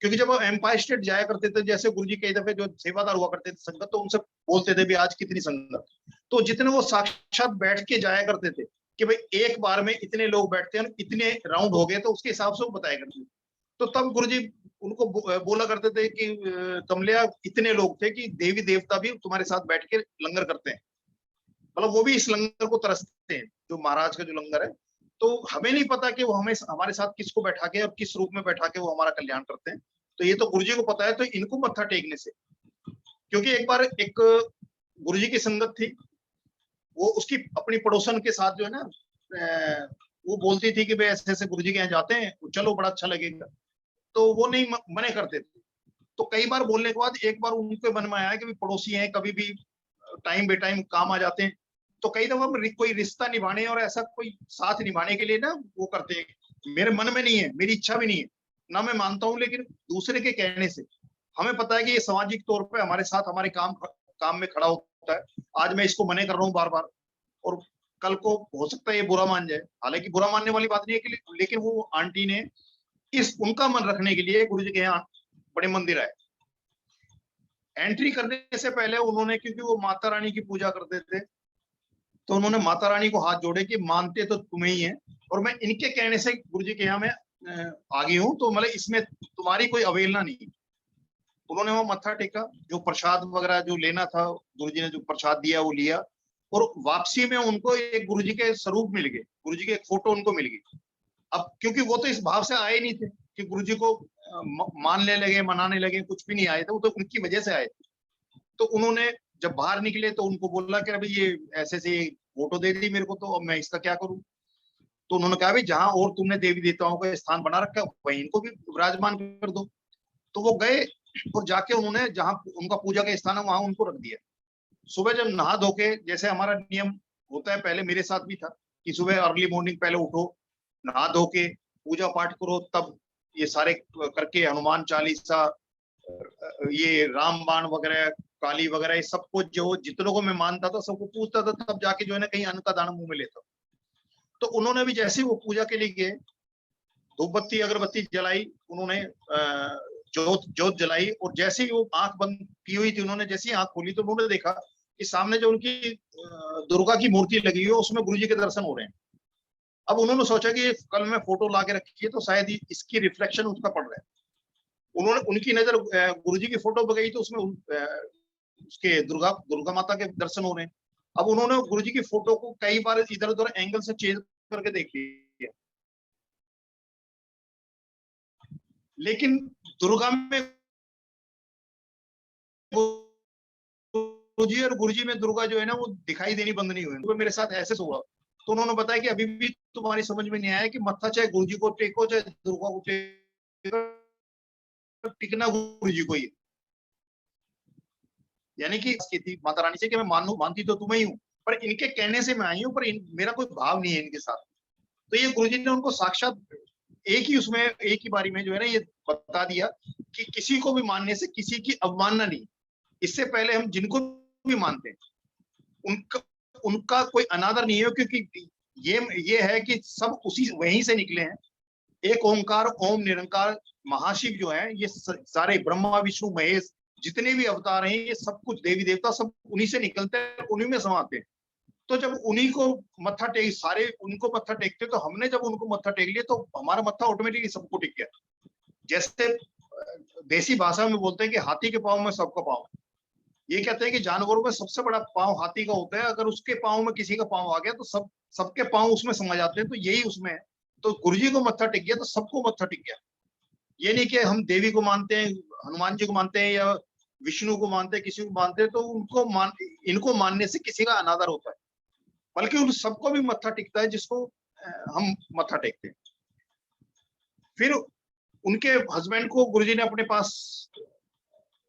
Speaker 1: क्योंकि जब वो एम्पायर स्टेट जाया करते थे, जैसे गुरुजी कई दफे जो सेवादार हुआ करते थे संगत, तो उनसे बोलते थे भी आज कितनी संगत, तो जितने वो साक्षात बैठ के जाया करते थे कि भाई एक बार में इतने लोग बैठते हैं, इतने राउंड हो गए, तो उसके हिसाब से वो बताया करते थे। तो तब गुरुजी उनको बोला करते थे कि कमलिया इतने लोग थे कि देवी देवता भी तुम्हारे साथ बैठ के लंगर करते हैं, मतलब वो भी इस लंगर को तरसते हैं, जो महाराज का जो लंगर है। तो हमें नहीं पता कि वो हमें हमारे साथ किसको बैठा के और किस रूप में बैठा के वो हमारा कल्याण करते हैं। तो ये तो गुरुजी को पता है, तो इनको मत्था टेकने से। क्योंकि एक बार एक गुरुजी की संगत थी, वो उसकी अपनी पड़ोसन के साथ जो है ना, वो बोलती थी कि भाई ऐसे ऐसे गुरुजी के यहाँ जाते हैं, चलो बड़ा अच्छा लगेगा। तो वो नहीं मने करते थे। तो कई बार बोलने के बाद एक बार उनके मन में आया कि पड़ोसी हैं, कभी भी टाइम बे टाइम काम आ जाते हैं। तो कई दफा हम कोई रिश्ता निभाने और ऐसा कोई साथ निभाने के लिए ना वो करते हैं। मेरे मन में नहीं है, मेरी इच्छा भी नहीं है, ना मैं मानता हूँ, लेकिन दूसरे के कहने से हमें पता है कि ये सामाजिक तौर पे हमारे साथ हमारे काम में खड़ा होता है। आज मैं इसको मना कर रहा हूँ बार बार, और कल को हो सकता है ये बुरा मान जाए। हालांकि बुरा मानने वाली बात नहीं है कि, लेकिन वो आंटी ने उनका मन रखने के लिए गुरु जी के यहाँ बड़े मंदिर आए। एंट्री करने से पहले उन्होंने, क्योंकि वो माता रानी की पूजा करते थे, तो उन्होंने माता रानी को हाथ जोड़े कि मानते तो तुम्हें ही है, और मैं इनके कहने से गुरु जी के यहाँ मैं आ गई हूँ, तो मतलब इसमें तुम्हारी कोई अवहेलना नहीं। उन्होंने वो मत्था टेका, जो प्रसाद वगैरह जो लेना था, गुरु जी ने जो प्रसाद दिया वो लिया, और वापसी में उनको एक गुरु जी के स्वरूप मिल गए, गुरु जी के एक फोटो उनको मिल गई। अब क्योंकि वो तो इस भाव से आए नहीं थे कि गुरु जी को मानने लगे, मनाने लगे, कुछ भी नहीं आए थे, वो तो उनकी वजह से आए। तो उन्होंने जब बाहर निकले तो उनको बोला कि अभी ये ऐसे से फोटो दे दी मेरे को, तो अब मैं इसका क्या करूं। तो उन्होंने कहा भाई जहां और तुमने देवी देवताओं का स्थान बना रखा वहीं इनको भी विराजमान कर दो। तो वो गए और जाके उन्होंने जहां उनका पूजा का स्थान है वहां उनको रख दिया। सुबह जब नहा धो के, जैसे हमारा नियम होता है, पहले मेरे साथ भी था कि सुबह अर्ली मॉर्निंग पहले उठो, नहा धो के पूजा पाठ करो, तब ये सारे करके हनुमान चालीसा, ये रामबाण वगैरह, काली वगैरह, ये सबको जो जितनों को मैं मानता था सबको पूछता था, तब जाके जो है ना कहीं अन्न का दाना मुंह में लेता। तो उन्होंने भी जैसे वो पूजा के लिए गए, धूप बत्ती अगरबत्ती जलाई, उन्होंने जोत जोत जलाई, और जैसे ही वो आंख बंद की हुई थी, उन्होंने जैसे ही आंख खोली तो उन्होंने देखा कि सामने जो उनकी दुर्गा की मूर्ति लगी हुई है उसमें गुरु जी के दर्शन हो रहे हैं। अब उन्होंने सोचा कि कल मैं फोटो ला के रखी है तो शायद इसकी रिफ्लेक्शन उसका पड़ रहा है। उन्होंने, उनकी नजर गुरु जी की फोटो पर गई तो उसमें उसके दुर्गा माता के दर्शन हो रहे हैं। अब उन्होंने गुरु जी की फोटो को कई बार इधर उधर एंगल से चेंज करके देख लिया, लेकिन दुर्गा में गुरुजी और गुरुजी में दुर्गा जो है ना वो दिखाई देनी बंद नहीं हुई। तो मेरे साथ ऐसे हुआ। तो उन्होंने बताया कि अभी भी तुम्हारी समझ में नहीं आया कि मत्था चाहे गुरुजी को टेको चाहे दुर्गा को टेको, टिकना गुरुजी को ही। यानी कि थी माता रानी से कि मैं मानती तो तुम्हें ही हूँ, पर इनके कहने से मैं आई हूँ, पर मेरा कोई भाव नहीं है इनके साथ। तो ये गुरुजी ने उनको साक्षात एक ही बारी में जो है ना ये बता दिया कि किसी को भी मानने से किसी की अवमानना नहीं। इससे पहले हम जिनको भी मानते हैं उनका कोई अनादर नहीं है, क्योंकि ये है कि सब उसी वहीं से निकले हैं। एक ओंकार ओम निरंकार महाशिव जो है, ये सारे ब्रह्मा विष्णु महेश जितने भी अवतार हैं, ये सब कुछ देवी देवता सब उन्हीं से निकलते हैं, उन्हीं में समाते हैं। तो जब उन्हीं को मत्था टेक, सारे उनको मत्था टेकते, तो हमने जब उनको मत्था टेक लिया तो हमारा मत्था ऑटोमेटिकली सबको टिक गया। जैसे देसी भाषा में बोलते हैं कि हाथी के पांव में सबका पांव। ये कहते हैं कि जानवरों में सबसे बड़ा पांव हाथी का होता है, अगर उसके पांव में किसी का पांव आ गया तो सबके पांव उसमें समा जाते हैं, तो यही उसमें है। तो गुरुजी को मत्था टिक गया तो सबको मत्था टिक गया। ये नहीं कि हम देवी को मानते हैं, हनुमान जी को मानते हैं या विष्णु को मानते हैं, किसी को मानते हैं तो इनको मानने से किसी का अनादर होता है, बल्कि उन सबको भी मत्था टिकता है जिसको हम मत्था टेकते हैं। फिर उनके हस्बैंड को गुरुजी ने अपने पास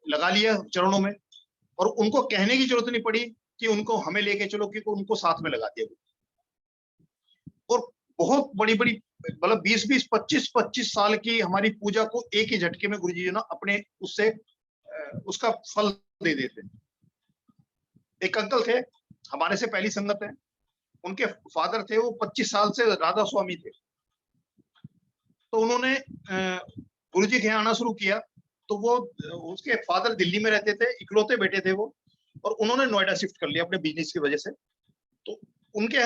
Speaker 1: लगा लिया चरणों में, और उनको कहने की जरूरत नहीं पड़ी कि उनको हमें लेके चलो, क्योंकि उनको साथ में लगा दिया। और बहुत बड़ी बड़ी मतलब 20-20, 25-25 साल की हमारी पूजा को एक ही झटके में गुरुजी ना अपने उससे उसका फल दे देते। एक अंकल थे, हमारे से पहली संगत है, उनके फादर थे, वो 25 साल से राधा स्वामी थे। तो उन्होंने गुरुजी के यहाँ आना शुरू किया, तो वो उसके फादर दिल्ली में रहते थे, इकलौते बेटे थे वो, और उन्होंने नोएडा शिफ्ट कर लिया अपने बिजनेस की वजह से। तो उनके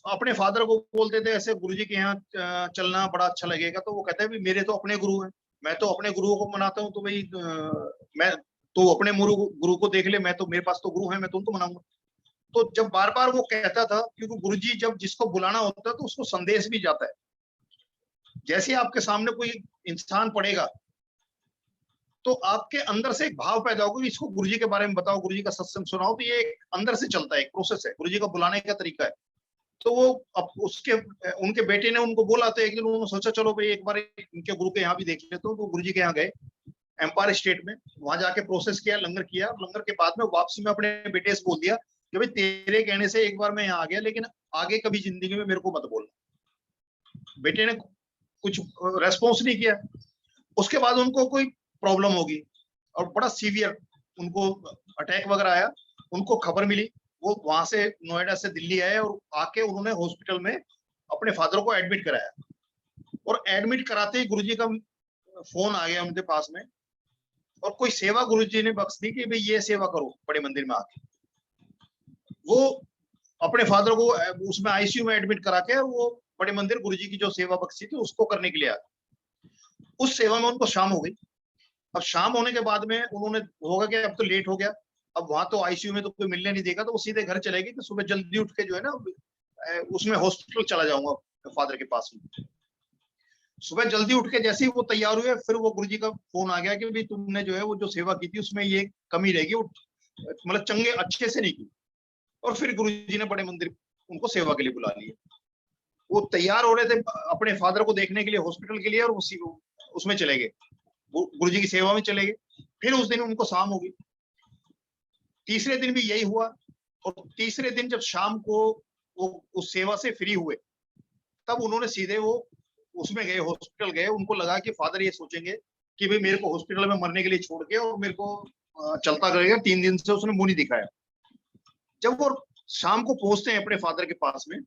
Speaker 1: अपने फादर को बोलते थे ऐसे गुरुजी के यहाँ चलना बड़ा अच्छा लगेगा, तो वो कहते हैं मेरे तो अपने गुरु हैं, मैं तो अपने गुरुओं को मनाता हूँ, तो भाई मैं तो अपने गुरु को देख ले, मैं तो मेरे पास तो गुरु है, मैं तो उनको मनाऊंगा। तो जब बार बार वो कहता था, क्योंकि गुरुजी जब जिसको बुलाना होता है तो उसको संदेश भी जाता है। जैसे आपके सामने कोई इंसान पड़ेगा तो आपके अंदर से एक भाव पैदा होगा कि इसको गुरुजी के बारे में बताओ, गुरुजी का सत्संग सुनाओ, तो ये अंदर से चलता है, एक प्रोसेस है, गुरुजी का बुलाने का तरीका है। तो वो अब उनके बेटे ने उनको बोला, तो एक दिन उन्होंने सोचा चलो भाई एक बार इनके गुरु के यहाँ भी देख लेते हो, तो गुरुजी के यहाँ गए। एम्पायर स्टेट में, वहां जाके प्रोसेस किया, लंगर किया। लंगर के बाद में वापसी में अपने बेटे से बोल दिया कि भाई तेरे कहने से एक बार मैं यहाँ आ गया, लेकिन आगे कभी जिंदगी में मेरे को मत बोलना। बेटे ने कुछ रेस्पॉन्स नहीं किया। उसके बाद उनको कोई प्रॉब्लम होगी और बड़ा सीवियर उनको अटैक वगैरह आया। उनको खबर मिली, वो वहां से नोएडा से दिल्ली आए और आके उन्होंने हॉस्पिटल में अपने फादर को एडमिट कराया। और एडमिट कराते ही गुरुजी का फोन आ गया उनके पास में, और कोई सेवा गुरुजी ने बख्श दी कि भाई ये सेवा करो बड़े मंदिर में आके। वो अपने फादर को उसमें आईसीयू में एडमिट करा के वो बड़े मंदिर गुरुजी की जो सेवा बख्शी थी उसको करने के लिए आए। उस सेवा में उनको शाम हो गई। अब शाम होने के बाद में उन्होंने होगा कि अब तो लेट हो गया, अब वहां तो आईसीयू में तो कोई मिलने नहीं देगा, तो वो सीधे घर चलेगी कि सुबह जल्दी उठ के जो है ना उसमें हॉस्पिटल चला जाऊंगा फादर के पास में। सुबह जल्दी उठ के जैसे ही वो तैयार हुए, फिर वो गुरुजी का फोन आ गया कि भाई तुमने जो है वो जो सेवा की थी उसमें ये कमी रहेगी, मतलब चंगे अच्छे से नहीं की। और फिर गुरुजी ने बड़े मंदिर उनको सेवा के लिए बुला लिया। वो तैयार हो रहे थे अपने फादर को देखने के लिए हॉस्पिटल के लिए, और उसी उसमें चले गए, गुरुजी की सेवा में चले गए। फिर उस दिन उनको शाम होगी। तीसरे दिन भी यही हुआ। और तीसरे दिन जब शाम को वो उस सेवा से फ्री हुए, तब उन्होंने सीधे वो उसमें गए, हॉस्पिटल गए। उनको लगा कि फादर ये सोचेंगे कि भाई मेरे को हॉस्पिटल में मरने के लिए छोड़ के और मेरे को चलता करेगा। 3 दिन से उसने मुंह नहीं दिखाया। जब वो शाम को पहुंचते हैं अपने फादर के पास में,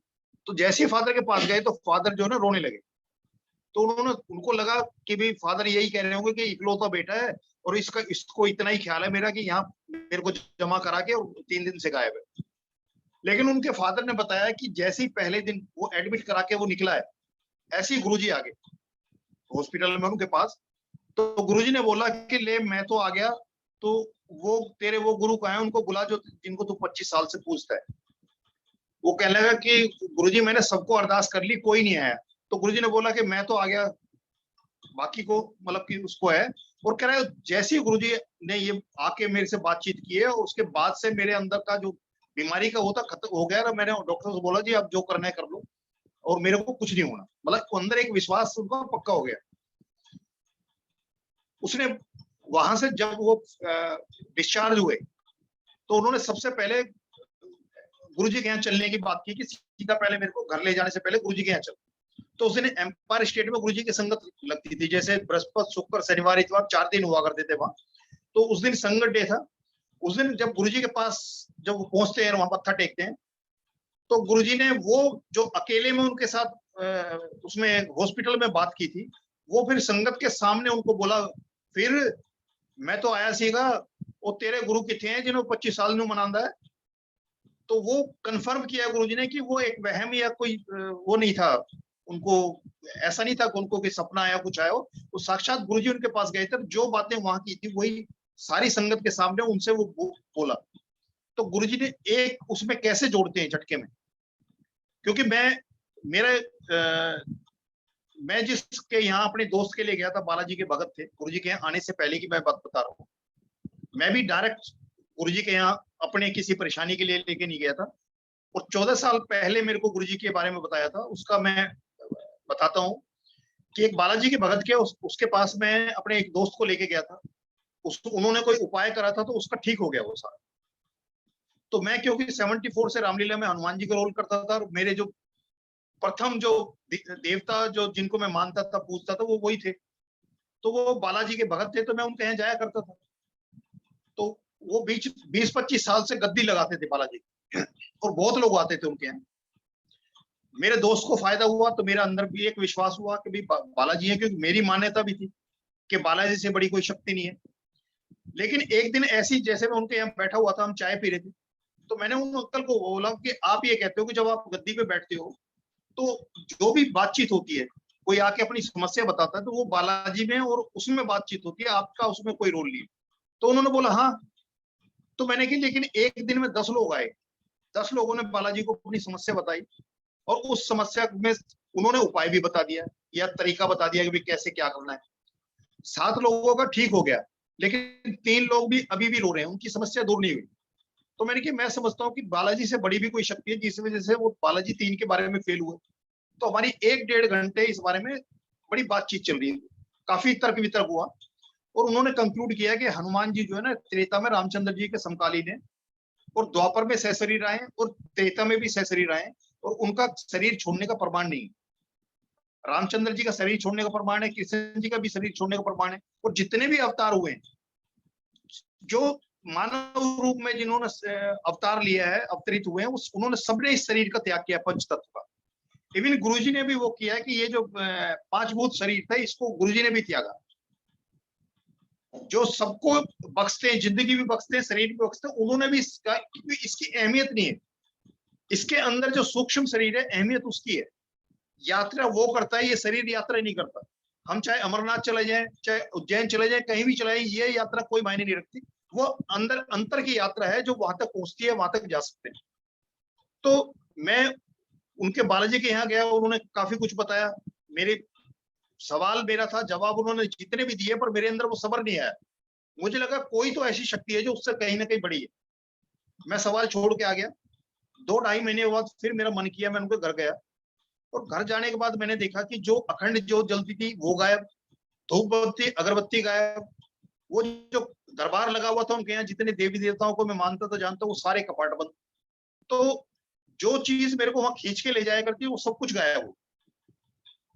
Speaker 1: तो जैसे ही फादर के पास गए तो फादर जो है ना रोने लगे। तो उनको लगा कि भाई फादर यही कह रहे होंगे कि इकलौता बेटा है और इसको इतना ही ख्याल है मेरा कि यहाँ मेरे को जमा करा के और 3 दिन से गायब है। लेकिन उनके फादर ने बताया कि जैसे ही पहले दिन वो एडमिट करा के वो निकला है, ऐसे ही गुरुजी आ गए हॉस्पिटल में उनके पास। तो गुरुजी ने बोला कि ले मैं तो आ गया, तो वो तेरे वो गुरु कहाँ है, उनको बुला जो जिनको तू 25 साल से पूछता है। वो कहने लगा कि गुरुजी मैंने सबको अरदास कर ली, कोई नहीं आया। तो गुरुजी ने बोला कि मैं तो आ गया, बाकी को मतलब कि उसको है। और कह रहा है जैसे ही गुरुजी ने ये आके मेरे से बातचीत की है, उसके बाद से मेरे अंदर का जो बीमारी का होता खत्म हो गया। मैंने डॉक्टर से बोला जी अब जो करना है कर लो और मेरे को कुछ नहीं होना, मतलब अंदर एक विश्वास उनका पक्का हो गया। उसने वहां से जब वो डिस्चार्ज हुए, तो उन्होंने सबसे पहले गुरुजी के यहाँ चलने की बात की कि सीधा पहले मेरे को घर ले जाने से पहले गुरुजी के यहाँ चल। तो उस दिन एम्पायर स्टेट में गुरुजी की संगत लगती थी, जैसे बृहस्पति शुक्र शनिवार इतवार 4 दिन हुआ करते थे वहां। तो उस दिन संगत डे था। उस दिन जब गुरुजी के पास जब वो पहुंचते हैं वहां मत्था टेकते हैं, तो गुरुजी ने वो जो अकेले में उनके साथ उसमें हॉस्पिटल में बात की थी, वो फिर संगत के सामने उनको बोला, फिर मैं तो आया सीगा वो तेरे गुरु किथे हैं जिन्होंने 25 साल नु मनांदा है। तो वो कंफर्म किया गुरुजी ने कि वो एक वहम या कोई वो नहीं था, उनको ऐसा नहीं था कि उनको कोई सपना आया कुछ आया हो। तो साक्षात गुरुजी उनके पास गए थे, जो बातें वहां की थी वही सारी संगत के सामने उनसे वो बोला। तो गुरुजी ने एक उसमें कैसे जोड़ते हैं झटके में, क्योंकि मैं जिसके यहाँ अपने दोस्त के लिए गया था, बालाजी के भगत थे, गुरुजी के यहाँ आने से पहले की मैं बात बता रहा हूँ। मैं भी डायरेक्ट गुरुजी के यहाँ अपने किसी परेशानी के लिए लेके नहीं गया था। और 14 साल पहले मेरे को गुरुजी के बारे में बताया था, उसका मैं बताता हूँ कि एक बालाजी के भगत के उसके पास मैं अपने एक दोस्त को लेके गया था। उन्होंने कोई उपाय करा था तो उसका ठीक हो गया वो सारा। तो मैं क्योंकि 74 से रामलीला में हनुमान जी का रोल करता था, और मेरे जो प्रथम जो देवता जो जिनको मैं मानता था पूजता था वो वही थे, तो वो बालाजी के भगत थे, तो मैं उनके यहाँ जाया करता था। तो वो 20-25 साल से गद्दी लगाते थे बालाजी और बहुत लोग आते थे उनके यहाँ। मेरे दोस्त को फायदा हुआ तो मेरा अंदर भी एक विश्वास हुआ कि भाई बालाजी है, क्योंकि मेरी मान्यता भी थी कि बालाजी से बड़ी कोई शक्ति नहीं है। लेकिन एक दिन ऐसी जैसे मैं उनके यहाँ बैठा हुआ था, हम चाय पी रहे थे, तो मैंने उन अंकल को बोला कि आप ये कहते हो कि जब आप गद्दी पे बैठते हो तो जो भी बातचीत होती है, कोई आके अपनी समस्या बताता है तो वो बालाजी में और उसमें बातचीत होती है, आपका उसमें कोई रोल नहीं। तो उन्होंने बोला हाँ। तो मैंने कहा लेकिन एक दिन में 10 लोग आए, 10 लोगों ने बालाजी को अपनी समस्या बताई, और उस समस्या में उन्होंने उपाय भी बता दिया या तरीका बता दिया कि भाई कैसे क्या करना है। 7 लोगों का ठीक हो गया, लेकिन 3 लोग भी अभी भी रो रहे हैं, उनकी समस्या दूर नहीं हुई। तो मैंने कहा मैं समझता हूँ कि बालाजी से बड़ी भी कोई शक्ति है, जिस वजह से वो बालाजी 3 के बारे में फेल हुए। तो हमारी 1-1.5 घंटे इस बारे में बड़ी बातचीत चल रही है, काफी तर्क वितर्क हुआ। और उन्होंने कंक्लूड किया कि हनुमान जी जो है ना त्रेता में रामचंद्र जी के समकालीन है, और द्वापर में सहशरीर आए और त्रेता में भी सहशरीर आए, और उनका शरीर छोड़ने का प्रमाण नहीं। रामचंद्र जी का शरीर छोड़ने का प्रमाण है, कृष्ण जी का भी शरीर छोड़ने का प्रमाण है, और जितने भी अवतार हुए हैं, जो मानव रूप में जिन्होंने अवतार लिया है, अवतरित हुए हैं, उन्होंने सबने इस शरीर का त्याग किया, पंच तत्व का। इवन गुरुजी ने भी वो किया है कि ये जो पांच भूत शरीर था, इसको गुरुजी ने भी त्यागा। जो सबको बख्शते हैं, जिंदगी भी बख्शते हैं, शरीर भी बख्शते हैं, उन्होंने भी इसका, क्योंकि इसकी अहमियत नहीं है। इसके अंदर जो सूक्ष्म शरीर है, अहमियत उसकी है। यात्रा वो करता है, ये शरीर यात्रा नहीं करता। हम चाहे अमरनाथ चले जाएं, चाहे उज्जैन चले जाएं, कहीं भी चले जाएं, ये यात्रा कोई मायने नहीं रखती। वो अंतर की यात्रा है जो वहां तक पहुंचती है, वहां तक जा सकते हैं। तो मैं उनके बालाजी के यहाँ गया, उन्होंने काफी कुछ बताया। मेरे सवाल मेरा था, जवाब उन्होंने जितने भी दिए, पर मेरे अंदर वो सब्र नहीं आया। मुझे लगा कोई तो ऐसी शक्ति है जो उससे कहीं ना कहीं बड़ी है। मैं सवाल छोड़ के आ गया। 2-2.5 महीने बाद फिर मेरा मन किया, मैं उनके घर गया, और घर जाने के बाद मैंने देखा कि जो अखंड ज्योत जलती थी वो गायब, धूप बत्ती अगरबत्ती गायब, वो जो दरबार लगा हुआ था उनके यहाँ, जितने देवी देवताओं को मैं मानता था, जानता, वो सारे कपाट बंद। तो जो चीज मेरे को वहां खींच के ले जाया करती, वो सब कुछ गायब हो।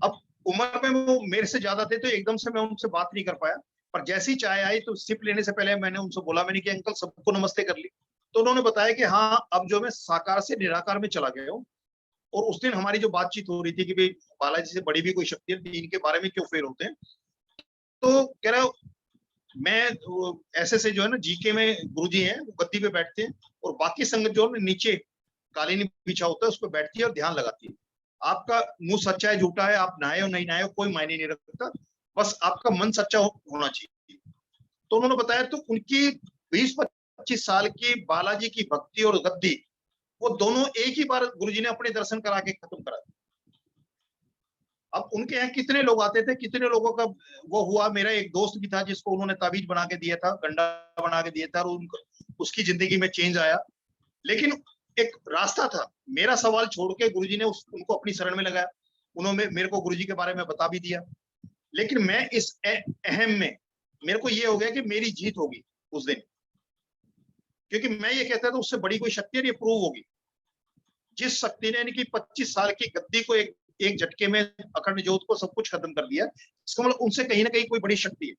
Speaker 1: अब उम्र में वो मेरे से ज्यादा थे, तो एकदम से मैं उनसे बात नहीं कर पाया। पर जैसी चाय आई, तो सिप लेने से पहले मैंने उनसे बोला, मैंने कि अंकल सबको नमस्ते कर ली। तो उन्होंने बताया कि हाँ, अब जो मैं साकार से निराकार में चला गया हूँ। और उस दिन हमारी जो बातचीत हो रही थी कि भाई बालाजी से बड़ी भी कोई शक्ति है, इनके बारे में क्यों फेल होते हैं। तो कह रहा मैं ऐसे से जो है ना, जीके में गुरुजी हैं, वो गद्दी पे बैठते हैं, और बाकी संगत जो है नीचे कालीन बिछा होता है, उस पर बैठती है और ध्यान लगाती है। आपका मुंह सच्चा है झूठा है, आप नहाए हो नहीं नहाए हो, कोई मायने नहीं रखता, बस आपका मन सच्चा होना चाहिए। तो उन्होंने बताया, तो उनकी 20-25 साल की बालाजी की भक्ति और गद्दी, वो दोनों एक ही बार गुरुजी ने अपने दर्शन करा के खत्म करा दिया। अब उनके यहाँ कितने लोग आते थे, कितने लोगों का वो हुआ। मेरा एक दोस्त भी था जिसको उन्होंने ताबीज बना के दिया था, गंडा बना के दिया था, और उसकी जिंदगी में चेंज आया। लेकिन एक रास्ता था। मेरा सवाल छोड़ के गुरुजी ने उनको अपनी शरण में लगाया। उन्होंने मेरे को गुरुजी के बारे में बता भी दिया। लेकिन मैं इस अहम में, मेरे को ये हो गया कि मेरी जीत होगी उस दिन, क्योंकि मैं ये कहता था उससे बड़ी कोई शक्ति है, ये प्रूव होगी। जिस शक्ति ने, यानी कि 25 साल की गद्दी को एक झटके में, अखंड ज्योत को सब कुछ खत्म कर दिया, इसका मतलब उनसे कहीं ना कहीं कोई बड़ी शक्ति है।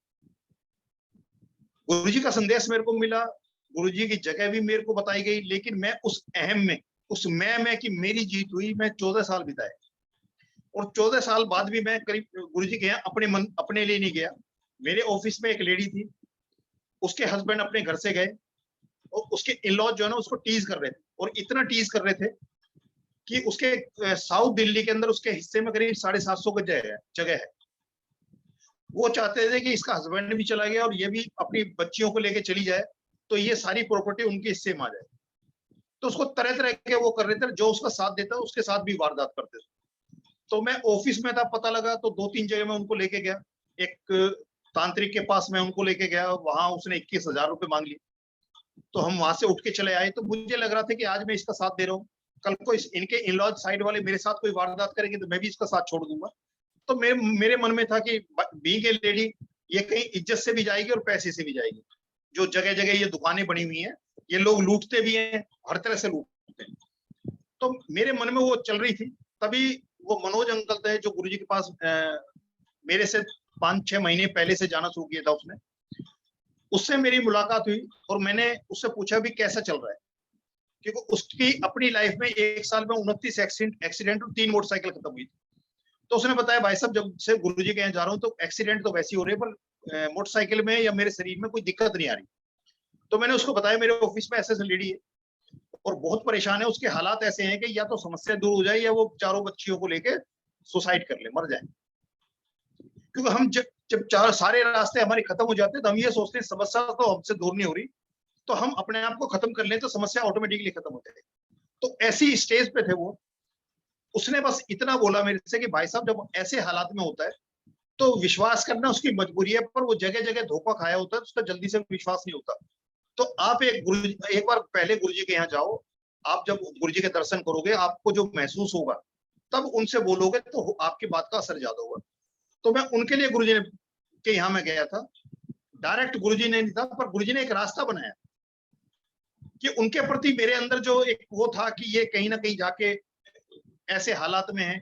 Speaker 1: गुरुजी का संदेश मेरे को मिला, गुरुजी की जगह भी मेरे को बताई गई, लेकिन मैं उस अहम में, उस मैं कि मेरी जीत हुई, मैं 14 साल बिताए। और 14 साल बाद भी मैं करीब गुरुजी के यहाँ अपने लिए नहीं गया। मेरे ऑफिस में एक लेडी थी, उसके हस्बैंड अपने घर से गए, और उसके इन-लॉज जो है ना उसको टीज कर रहे थे, और इतना टीज कर रहे थे कि उसके साउथ दिल्ली के अंदर उसके हिस्से में करीब 750 का जगह है। वो चाहते थे कि इसका हस्बैंड भी चला गया और ये भी अपनी बच्चियों को लेके चली जाए, तो ये सारी प्रॉपर्टी उनके हिस्से में आ जाए। तो उसको तरह तरह के वो कर रहे थे, जो उसका साथ देता उसके साथ भी वारदात करते थे। तो मैं ऑफिस में था, पता लगा, तो 2-3 जगह मैं उनको लेके गया। एक तांत्रिक के पास मैं उनको लेके गया, वहां उसने 21,000 रुपए मांग लिए। तो हम वहां से उठ के चले आए। तो मुझे लग रहा था कि आज मैं इसका साथ दे रहा हूँ, कल को इनके इन-लॉज साइड वाले मेरे साथ कोई वारदात करेंगे तो मैं भी इसका साथ छोड़ दूंगा। तो मेरे मन में था कि बीइंग ए लेडी, ये कहीं इज्जत से भी जाएगी और पैसे से भी जाएगी। जो जगह जगह ये दुकानें बनी हुई हैं, ये लोग लूटते भी हैं, हर तरह से लूटते हैं। तो मेरे मन में वो चल रही थी। तभी वो मनोज अंकल थे जो गुरुजी के पास मेरे से 5-6 महीने पहले से जाना शुरू किया था उसने। उससे मेरी मुलाकात हुई और मैंने उससे पूछा भी कैसा चल रहा है, क्योंकि उसकी अपनी लाइफ में 1 साल में 29 एक्सीडेंट और 3 मोटरसाइकिल खत्म हुई थी। तो उसने बताया, भाई साहब जब से गुरुजी के यहाँ जा रहा हूँ तो एक्सीडेंट तो वैसे ही हो रहे हैं, पर मोटरसाइकिल में या मेरे शरीर में कोई दिक्कत नहीं आ रही। तो मैंने उसको बताया, मेरे ऑफिस में ऐसे लेडी है और बहुत परेशान है, उसके हालात ऐसे हैं कि या तो समस्या दूर हो जाए या वो चारों बच्चियों को लेके सुसाइड कर ले, मर जाए। क्योंकि हम जब सारे रास्ते हमारे खत्म हो जाते हैं तो हम ये सोचते हैं समस्या तो हमसे दूर नहीं हो रही, तो हम अपने आप को खत्म कर लें तो समस्या ऑटोमेटिकली खत्म हो जाएगी। तो ऐसी स्टेज पे थे वो। उसने बस इतना बोला मेरे से कि भाई साहब जब ऐसे हालात में होता है तो विश्वास करना उसकी मजबूरी है, पर वो जगह जगह धोखा खाया होता है तो उसका जल्दी से विश्वास नहीं होता। तो आप एक बार पहले गुरुजी के यहाँ जाओ। आप जब गुरुजी के दर्शन करोगे, आपको जो महसूस होगा, तब उनसे बोलोगे तो आपकी बात का असर ज्यादा होगा। तो मैं उनके लिए गुरुजी के यहाँ मैं गया था। डायरेक्ट गुरुजी ने नहीं था, पर गुरुजी ने एक रास्ता बनाया कि उनके प्रति मेरे अंदर जो एक वो था कि ये कहीं ना कहीं जाके ऐसे हालात में है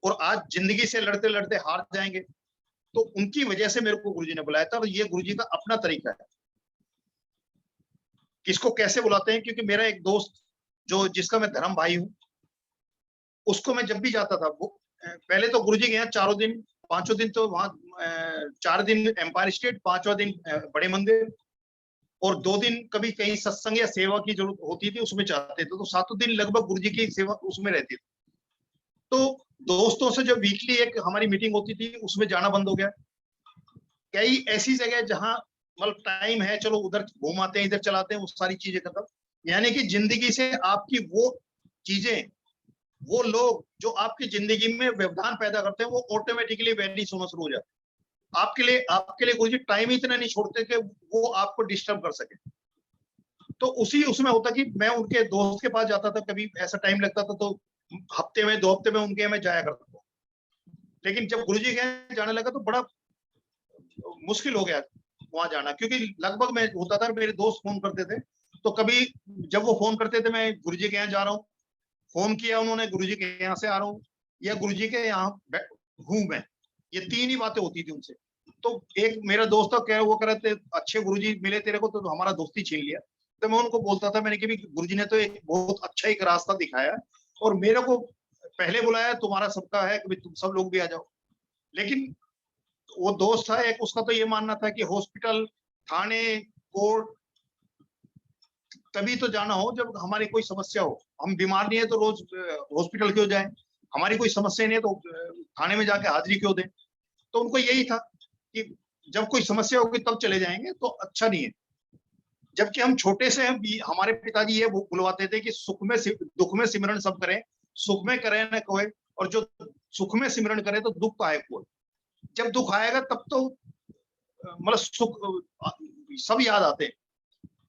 Speaker 1: और आज जिंदगी से लड़ते लड़ते हार जाएंगे, तो उनकी वजह से मेरे को गुरुजी ने बुलाया था। और ये गुरुजी का अपना तरीका है, किसको कैसे बुलाते हैं। क्योंकि मेरा एक दोस्त जो जिसका मैं धर्म भाई हूँ, उसको मैं जब भी जाता था, वो पहले तो गुरुजी के यहाँ 4 दिन 5 दिन तो वहां 4 दिन एम्पायर स्टेट, 5वां दिन बड़े मंदिर, और 2 दिन कभी कहीं सत्संग या सेवा की जरूरत होती थी उसमें जाते थे, तो 7 दिन लगभग गुरुजी की सेवा उसमें रहती थी। तो दोस्तों से जो वीकली एक हमारी मीटिंग होती थी उसमें जाना बंद हो गया। कई ऐसी जगह जहां मतलब टाइम है, चलो उधर घूम आते हैं, इधर चलाते हैं, वो सारी चीजें खत्म। यानी कि जिंदगी से आपकी वो चीजें, वो लोग जो आपकी जिंदगी में व्यवधान पैदा करते हैं, वो ऑटोमेटिकली वैनिश होना शुरू हो जाते हैं। आपके लिए गुरुजी टाइम ही इतना नहीं छोड़ते कि वो आपको डिस्टर्ब कर सके। तो उसी उसमें होता कि मैं उनके दोस्त के पास जाता था, कभी ऐसा टाइम लगता था तो हफ्ते में 2 हफ्ते में उनके मैं जाया करता था। लेकिन जब गुरुजी के जाने लगा तो बड़ा मुश्किल हो गया वहां जाना, क्योंकि लगभग मैं होता था, मेरे दोस्त फोन करते थे, तो कभी जब वो फोन करते थे मैं गुरुजी के यहाँ जा रहा हूँ, फोन किया उन्होंने गुरुजी के यहाँ से आ रहा हूँ, या गुरुजी के यहाँ हूँ मैं, ये 3 ही बातें होती थी उनसे। तो एक मेरा दोस्त था, वो कह रहे थे अच्छे गुरुजी मिले तेरे को तो हमारा दोस्ती छीन लिया। तो मैं उनको बोलता था, मैंने कि गुरुजी ने तो एक बहुत अच्छा एक रास्ता दिखाया और मेरे को पहले बुलाया, तुम्हारा सबका है कि तुम सब लोग भी आ जाओ। लेकिन वो दोस्त था एक, उसका तो ये मानना था कि हॉस्पिटल, थाने, कोर्ट तभी तो जाना हो जब हमारी कोई समस्या हो। हम बीमार नहीं है तो रोज हॉस्पिटल क्यों जाएं, हमारी कोई समस्या नहीं है तो थाने में जाके हाजिरी क्यों दें। तो उनको यही था कि जब कोई समस्या होगी तब चले जाएंगे, तो अच्छा नहीं है। जबकि हम छोटे से हमारे पिताजी ये बुलवाते थे कि सुख में दुख में सिमरन सब करें, सुख में करे न कोई, और जो सुख में सिमरन करे तो दुख पाए कोई। जब दुख आएगा तब तो मतलब सुख सब याद आते हैं,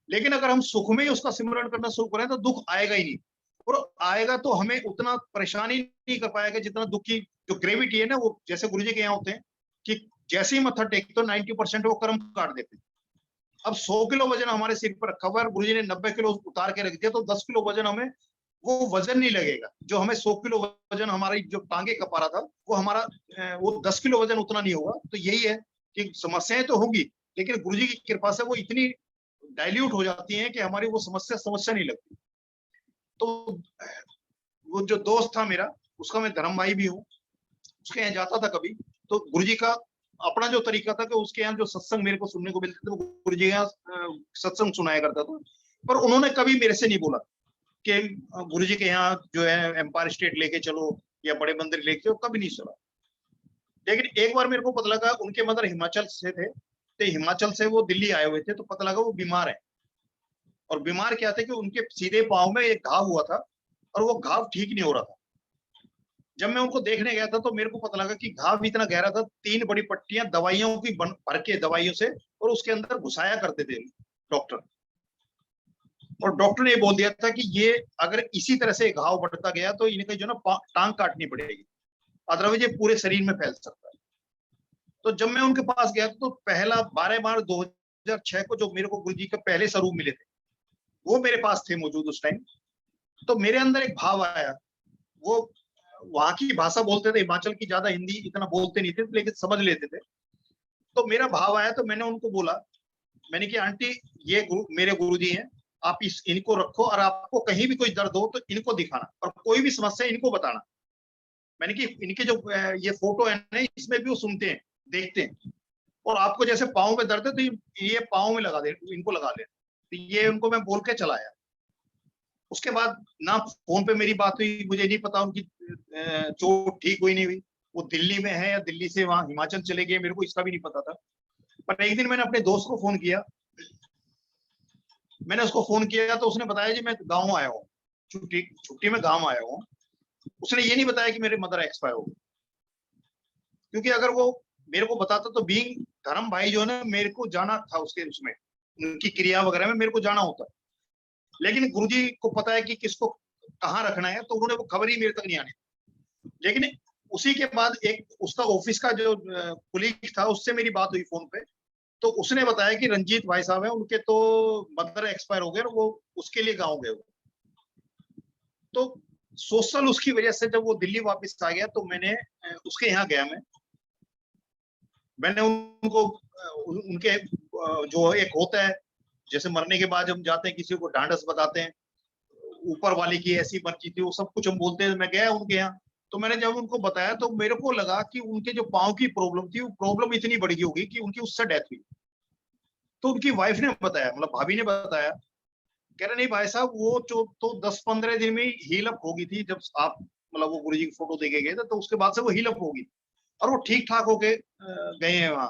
Speaker 1: लेकिन अगर हम सुख में ही उसका सिमरन करना शुरू करें तो दुख आएगा ही नहीं। और आएगा तो हमें उतना परेशानी नहीं कर पाएगा जितना दुख की जो ग्रेविटी है ना, वो जैसे गुरुजी के यहाँ होते हैं कि जैसे ही मत्था टेक तो 90% वो कर्म काट देते हैं। अब 100 किलो वजन हमारे सिर पर रखा हुआ है, गुरुजी ने 90 किलो उतार के रख दिया, तो 10 किलो वजन हमें वो वजन नहीं लगेगा। जो हमें 100 किलो वजन हमारी जो टांगे कपा रहा था, वो हमारा वो 10 किलो वजन उतना नहीं होगा। तो यही है कि समस्याएं तो होंगी, लेकिन गुरुजी की कृपा से वो इतनी डाइल्यूट हो जाती हैं कि हमारी वो समस्या नहीं लगती। तो वो जो दोस्त था मेरा, उसका मैं धर्म भाई भी हूँ, उसके यहाँ जाता था कभी, तो गुरुजी का अपना जो तरीका था कि उसके यहाँ जो सत्संग मेरे को सुनने को मिलते थे, वो गुरुजी के यहाँ सत्संग सुनाया करता था। पर उन्होंने कभी मेरे से नहीं बोला कि गुरुजी के यहाँ जो है एम्पायर स्टेट लेके चलो या बड़े मंदिर लेके चलो, कभी नहीं सुना। लेकिन एक बार मेरे को पता लगा उनके मदर हिमाचल से थे, तो हिमाचल से वो दिल्ली आए हुए थे, तो पता लगा वो बीमार है। और बीमार क्या थे कि उनके सीधे पांव में एक घाव हुआ था और वो घाव ठीक नहीं हो रहा था। जब मैं उनको देखने गया था तो मेरे को पता लगा कि घाव इतना गहरा था, 3 बड़ी पट्टियां दवाइयों की भर के दवाइयों से, और उसके अंदर घुसाया करते थे डॉक्टर। और डॉक्टर ने बोल दिया था कि ये अगर इसी तरह से घाव बढ़ता गया तो इनके जो ना टांग काटनी पड़ेगी, अदरवाइज ये पूरे शरीर में फैल सकता है। तो जब मैं उनके पास गया तो पहला 12 मार्च 2006 को जो मेरे को गुरुजी के पहले स्वरूप मिले थे, वो मेरे पास थे मौजूद उस टाइम। तो मेरे अंदर एक भाव आया, वो वहां की भाषा बोलते थे, हिमाचल की ज्यादा हिंदी इतना बोलते नहीं थे लेकिन समझ लेते थे। तो मेरा भाव आया, तो मैंने उनको बोला, मैंने कि आंटी ये मेरे गुरुजी हैं, आप इनको रखो और आपको कहीं भी कोई दर्द हो तो इनको दिखाना और कोई भी समस्या इनको बताना। मैंने कि इनके जो ये फोटो है ना, इसमें भी वो सुनते हैं, देखते हैं, और आपको जैसे पाँव में दर्द है तो ये पाँव में लगा दे, इनको लगा ले। तो ये उनको मैं बोल के चलाया। उसके बाद ना फोन पे मेरी बात हुई, मुझे नहीं पता उनकी चोट ठीक हुई नहीं हुई, वो दिल्ली में है या दिल्ली से वहां हिमाचल चले गए, मेरे को इसका भी नहीं पता था। पर एक दिन मैंने अपने दोस्त को फोन किया, मैंने उसको फोन किया तो उसने बताया जी मैं गाँव आया हूँ, छुट्टी में गाँव आया हूँ। उसने ये नहीं बताया कि मेरे मदर एक्सपायर हो गई, क्योंकि अगर वो मेरे को बताता तो बीइंग धर्म भाई जो है ना, मेरे को जाना था उसके उसमें उनकी क्रिया वगैरह में मेरे को जाना होता। लेकिन गुरुजी को पता है कि किसको कहाँ रखना है, तो उन्होंने वो खबर ही मेरे तक नहीं आनी। लेकिन उसी के बाद एक उसका ऑफिस का जो कुलीग था उससे मेरी बात हुई फोन पे, तो उसने बताया कि रंजीत भाई साहब है, उनके तो मदर एक्सपायर हो गए और वो उसके लिए गाँव गए। तो सोशल उसकी वजह से जब वो दिल्ली वापस आ गया तो मैंने उसके यहाँ गया। मैंने उनको उनके जो एक होता है, जैसे मरने के बाद हम जाते हैं किसी को ढांढस बताते हैं, ऊपर वाले की ऐसी मर्जी थी, वो सब कुछ हम बोलते हैं। मैं गया उनके यहाँ, तो मैंने जब उनको बताया तो मेरे को लगा कि उनके जो पाँव की प्रॉब्लम थी, वो प्रॉब्लम इतनी बड़ी होगी कि उनकी उससे डेथ हुई। तो उनकी वाइफ ने बताया, मतलब भाभी ने बताया, कह रहे नहीं भाई साहब, वो जो तो 10-15 दिन में ही हील अप होगी थी। जब आप मतलब वो गुरुजी की फोटो देखे गए थे, तो उसके बाद से वो हील अप होगी और वो ठीक ठाक होके गए हैं वहां।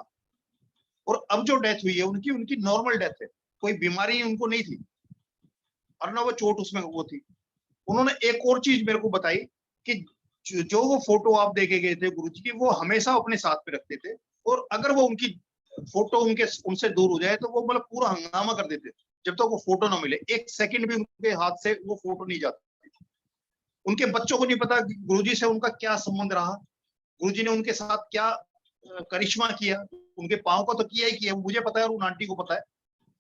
Speaker 1: और अब जो डेथ हुई है उनकी, उनकी नॉर्मल डेथ है, कोई बीमारी उनको नहीं थी और ना वो चोट उसमें वो थी। उन्होंने एक और चीज मेरे को बताई कि जो वो फोटो आप देखे गए थे गुरुजी की, वो हमेशा अपने साथ में रखते थे, और अगर वो उनकी फोटो उनसे दूर हो जाए तो वो मतलब पूरा हंगामा कर देते जब तक वो फोटो ना मिले। एक सेकंड भी उनके हाथ से वो फोटो नहीं जाती। उनके बच्चों को नहीं पता कि गुरुजी से उनका क्या संबंध रहा, गुरुजी ने उनके साथ क्या करिश्मा किया। उनके पाँव का तो किया ही किया, मुझे पता है और उन आंटी को पता है।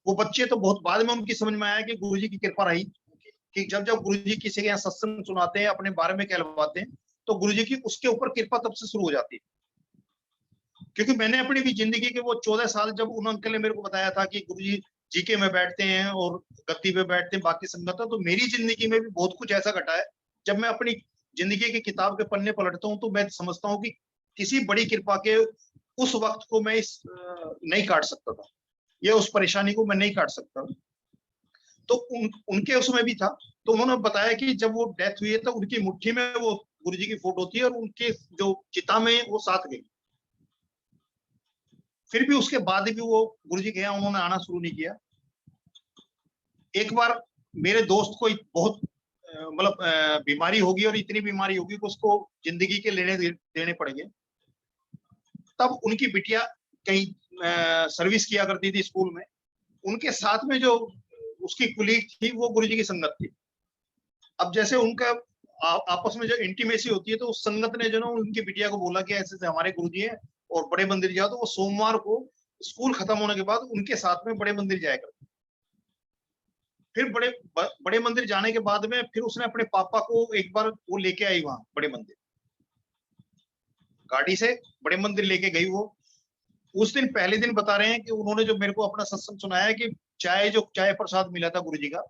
Speaker 1: वो बच्चे तो बहुत बाद में उनकी समझ में आया कि गुरुजी की कृपा रही, कि जब जब गुरुजी किसी के यहाँ सत्संग सुनाते हैं, अपने बारे में कहलवाते हैं, तो गुरुजी की उसके ऊपर कृपा तब से शुरू हो जाती है। क्योंकि मैंने अपनी भी जिंदगी के वो 14 साल, जब उन अंकल ने मेरे को बताया था कि गुरुजी जीके में बैठते हैं और गद्दी पे बैठते हैं, बाकी संगत है, तो मेरी जिंदगी में भी बहुत कुछ ऐसा घटा है। जब मैं अपनी जिंदगी की किताब के पन्ने पलटता हूँ तो मैं समझता हूँ कि किसी बड़ी कृपा के उस वक्त को मैं नहीं काट सकता था, या उस परेशानी को मैं नहीं काट सकता। तो उनके उसमें भी था। तो उन्होंने बताया कि जब वो डेथ हुई है तो उनकी मुट्ठी में वो गुरुजी की फोटो थी और उनके जो चिता में वो साथ गई। फिर भी उसके बाद भी वो गुरुजी के यहाँ उन्होंने आना शुरू नहीं किया। एक बार मेरे दोस्त को बहुत मतलब बीमारी होगी, और इतनी बीमारी होगी कि उसको जिंदगी के लेने देने पड़ेंगे। तब उनकी बिटिया कहीं सर्विस किया करती थी स्कूल में, उनके साथ में जो उसकी कुलीग थी वो गुरुजी की संगत थी। अब जैसे उनका आपस में जो इंटीमेसी होती है, तो उस संगत ने जो ना उनकी बिटिया को बोला कि ऐसे हमारे गुरुजी हैं और बड़े मंदिर जाओ। तो वो सोमवार को स्कूल खत्म होने के बाद उनके साथ में बड़े मंदिर जाया करते। फिर बड़े मंदिर जाने के बाद में फिर उसने अपने पापा को एक बार वो लेके आई वहां बड़े मंदिर, गाड़ी से बड़े मंदिर लेके गई वो। उस दिन पहले दिन बता रहे हैं कि उन्होंने जो मेरे को अपना सत्संग सुनाया कि चाय प्रसाद मिला था गुरुजी का,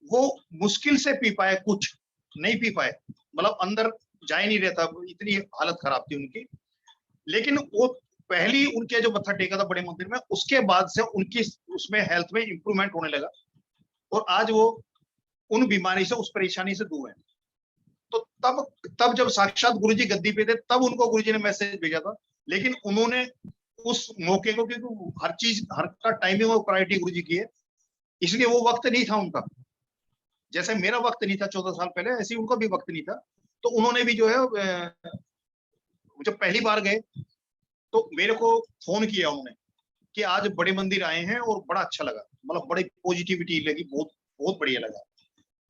Speaker 1: वो मुश्किल से पी पाए, कुछ नहीं पी पाए, मतलब अंदर जा ही नहीं रहता, इतनी हालत खराब थी उनकी। लेकिन वो पहली उनके जो मत्था टेका था बड़े मंदिर में, उसके बाद से उनकी उसमें हेल्थ में इंप्रूवमेंट होने लगा, और आज वो उन बीमारी से, उस परेशानी से दूर है। तो तब जब साक्षात गुरुजी गद्दी पे थे, तब उनको गुरुजी ने मैसेज भेजा था। लेकिन उन्होंने उस मौके को, क्योंकि हर चीज, हर का टाइमिंग और प्रायोरिटी गुरुजी की है, इसलिए वो वक्त नहीं था उनका। जैसे मेरा वक्त नहीं था 14 साल पहले, ऐसे ही उनका भी वक्त नहीं था। तो उन्होंने भी जो है, जब पहली बार गए तो मेरे को फोन किया उन्होंने कि आज बड़े मंदिर आए हैं और बड़ा अच्छा लगा, मतलब बड़ी पॉजिटिविटी लगी, बहुत बहुत बढ़िया लगा।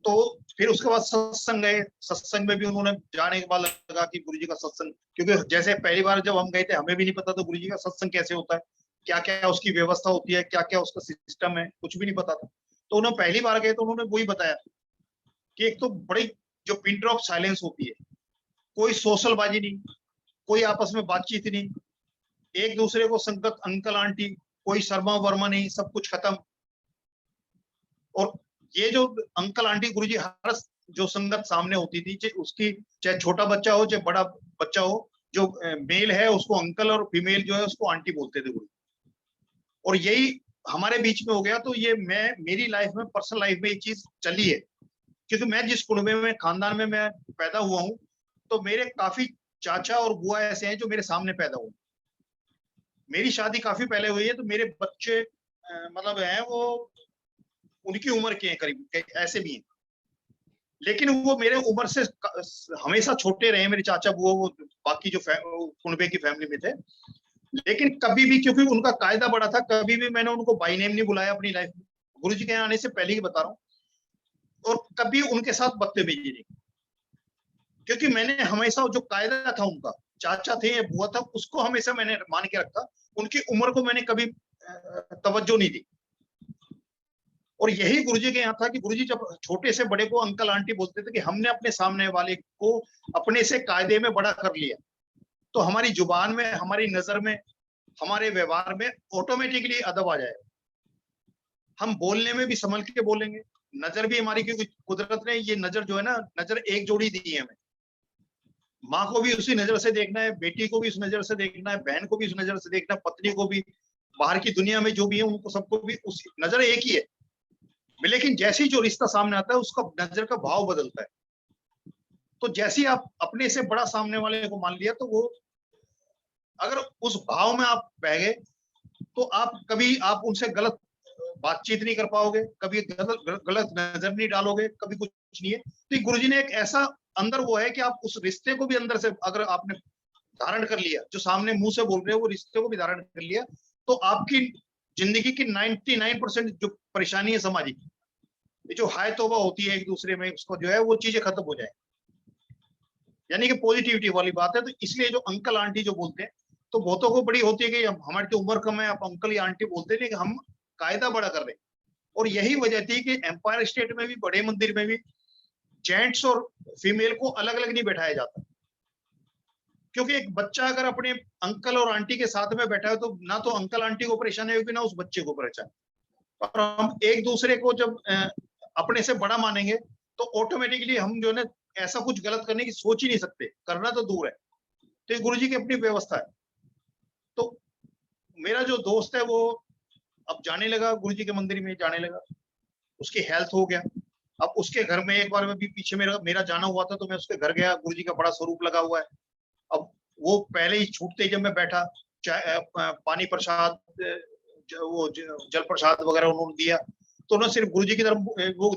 Speaker 1: तो फिर उसके बाद सत्संग गए। सत्संग में भी उन्होंने जाने के बाद लगा कि गुरुजी का सत्संग, क्योंकि जैसे पहली बार जब हम गए थे हमें भी नहीं पता था गुरुजी का सत्संग कैसे होता है, क्या क्या उसकी व्यवस्था होती है, क्या क्या उसका सिस्टम है, कुछ भी नहीं पता था। तो उन्होंने पहली बार गए तो उन्होंने वही बताया कि एक तो बड़ी जो पिन ड्रॉप साइलेंस होती है, कोई सोशल बाजी नहीं, कोई आपस में बातचीत नहीं, एक दूसरे को संगत अंकल आंटी, कोई शर्मा वर्मा नहीं, सब कुछ खत्म। और ये जो अंकल आंटी गुरुजी, हर जो संगत सामने होती थी, चाहे उसकी चाहे छोटा बच्चा हो चाहे बड़ा बच्चा हो, जो मेल है उसको अंकल और फीमेल जो है उसको आंटी बोलते थे गुरु। और यही हमारे बीच में हो गया। तो ये मैं मेरी लाइफ में, पर्सनल लाइफ में ये चीज चली है, क्योंकि मैं जिस कुनबे में, खानदान में मैं पैदा हुआ हूँ, तो मेरे काफी चाचा और बुआ ऐसे हैं जो मेरे सामने पैदा हुए। मेरी शादी काफी पहले हुई है, तो मेरे बच्चे मतलब हैं वो उनकी उम्र के हैं करीब, ऐसे भी हैं। लेकिन वो मेरे उम्र से हमेशा छोटे रहे मेरे चाचा बुआ, वो बाकी जो कुनबे की फैमिली में थे। लेकिन कभी भी, क्योंकि उनका कायदा बड़ा था, कभी भी मैंने उनको बाई नेम नहीं बुलाया अपनी लाइफ में, गुरुजी के आने से पहले ही बता रहा हूँ। और कभी उनके साथ बदतमीजी नहीं, क्योंकि मैंने हमेशा जो कायदा था उनका, चाचा थे या बुआ था, उसको हमेशा मैंने मान के रखा। उनकी उम्र को मैंने कभी तवज्जो नहीं दी। और यही गुरुजी के यहाँ था कि गुरुजी जब छोटे से बड़े को अंकल आंटी बोलते थे कि हमने अपने सामने वाले को अपने से कायदे में बड़ा कर लिया, तो हमारी जुबान में, हमारी नजर में, हमारे व्यवहार में ऑटोमेटिकली अदब आ जाएगा। हम बोलने में भी संभल के बोलेंगे, नजर भी हमारी, क्योंकि कुदरत ने ये नजर जो है ना, नजर एक जोड़ी दी है हमें। माँ को भी उसी नजर से देखना है, बेटी को भी उस नजर से देखना है, बहन को भी उस नजर से देखना है, पत्नी को भी, बाहर की दुनिया में जो भी है उनको सबको भी उस नजर एक ही है। लेकिन जैसे ही जो रिश्ता सामने आता है उसका नजर का भाव बदलता है। तो जैसे ही आप अपने से बड़ा सामने वाले को मान लिया, तो वो अगर उस भाव में आप बह गए तो आप उनसे गलत बातचीत नहीं कर पाओगे, कभी गलत नजर नहीं डालोगे, कभी कुछ नहीं है। तो गुरुजी ने एक ऐसा अंदर वो है कि आप उस रिश्ते को भी अंदर से अगर आपने धारण कर लिया, जो सामने मुंह से बोल रहे हो वो रिश्ते को भी धारण कर लिया, तो आपकी जिंदगी की 99% जो परेशानी है सामाजिक, ये जो हाय तौबा होती है एक दूसरे में, उसको जो है वो चीजें खत्म हो जाए, यानी कि पॉजिटिविटी वाली बात है। तो इसलिए जो अंकल आंटी जो बोलते हैं, तो बहुतों को बड़ी होती है कि हमारी तो उम्र कम है, आप अंकल या आंटी बोलते नहीं, कि हम कायदा बड़ा कर रहे हैं। और यही वजह थी कि एम्पायर स्टेट में भी, बड़े मंदिर में भी जेंट्स और फीमेल को अलग अलग नहीं बैठाया जाता, क्योंकि एक बच्चा अगर अपने अंकल और आंटी के साथ में बैठा है तो ना तो अंकल आंटी को परेशानी होगी, ना उस बच्चे को परेशानी। और हम एक दूसरे को जब अपने से बड़ा मानेंगे तो ऑटोमेटिकली हम जो है ऐसा कुछ गलत करने की सोच ही नहीं सकते, करना तो दूर है। तो गुरु जी की अपनी व्यवस्था है। तो मेरा जो दोस्त है वो अब जाने लगा, गुरु जी के मंदिर में जाने लगा, उसकी हेल्थ हो गया। अब उसके घर में एक बार में भी पीछे मेरा जाना हुआ था, तो मैं उसके घर गया, गुरु जी का बड़ा स्वरूप लगा हुआ है। अब वो पहले ही छूटते ही जब मैं बैठा, पानी प्रसाद, वो जल प्रसाद वगैरह उन्होंने दिया, तो उन्होंने सिर्फ गुरु जी की तरफ वो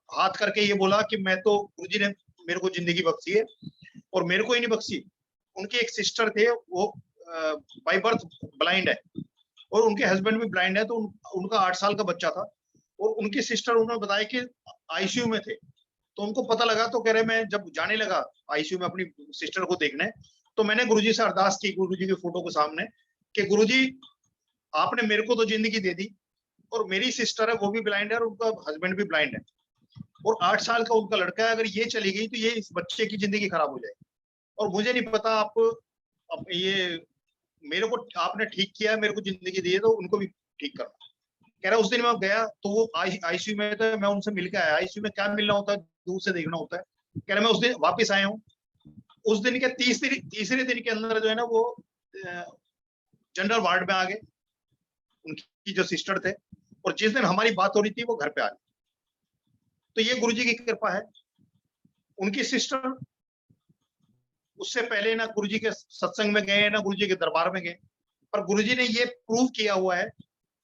Speaker 1: हाथ करके ये बोला कि मैं तो, गुरु जी ने मेरे को जिंदगी बख्शी है, और मेरे को ही नहीं बख्शी, उनके एक सिस्टर थे, वो बाय बर्थ ब्लाइंड है, और उनके हस्बैंड भी ब्लाइंड है, तो उनका 8 साल का बच्चा था, और उनकी सिस्टर उन्होंने बताया कि आईसीयू में थे। तो उनको पता लगा, तो कह रहे मैं जब जाने लगा आईसीयू में अपनी सिस्टर को देखने, तो मैंने गुरुजी से अरदास की, गुरुजी की फोटो के सामने, कि गुरुजी आपने मेरे को तो जिंदगी दे दी, और मेरी सिस्टर है वो भी ब्लाइंड है, और उनका हस्बैंड भी ब्लाइंड है, और 8 साल का उनका लड़का है, अगर ये चली गई तो ये इस बच्चे की जिंदगी खराब हो जाएगी, और मुझे नहीं पता आप ये मेरे को आपने ठीक किया, मेरे को जिंदगी दी है, तो उनको भी ठीक करना। कह रहा उस दिन मैं गया तो वो आईसीयू में था, मैं उनसे मिलकर आया। आईसीयू में क्या मिलना होता है, दूर से देखना होता है। कह रहा मैं उस दिन वापस आया हूँ, उस दिन के तीसरे दिन के अंदर जो है ना वो जनरल वार्ड में आ गए, उनकी जो सिस्टर थे, और जिस दिन हमारी बात हो रही थी वो घर पे आ गए। तो ये गुरुजी की कृपा है। उनकी सिस्टर उससे पहले ना गुरुजी के सत्संग में गए, ना गुरुजी के दरबार में गए, पर गुरुजी ने ये प्रूव किया हुआ है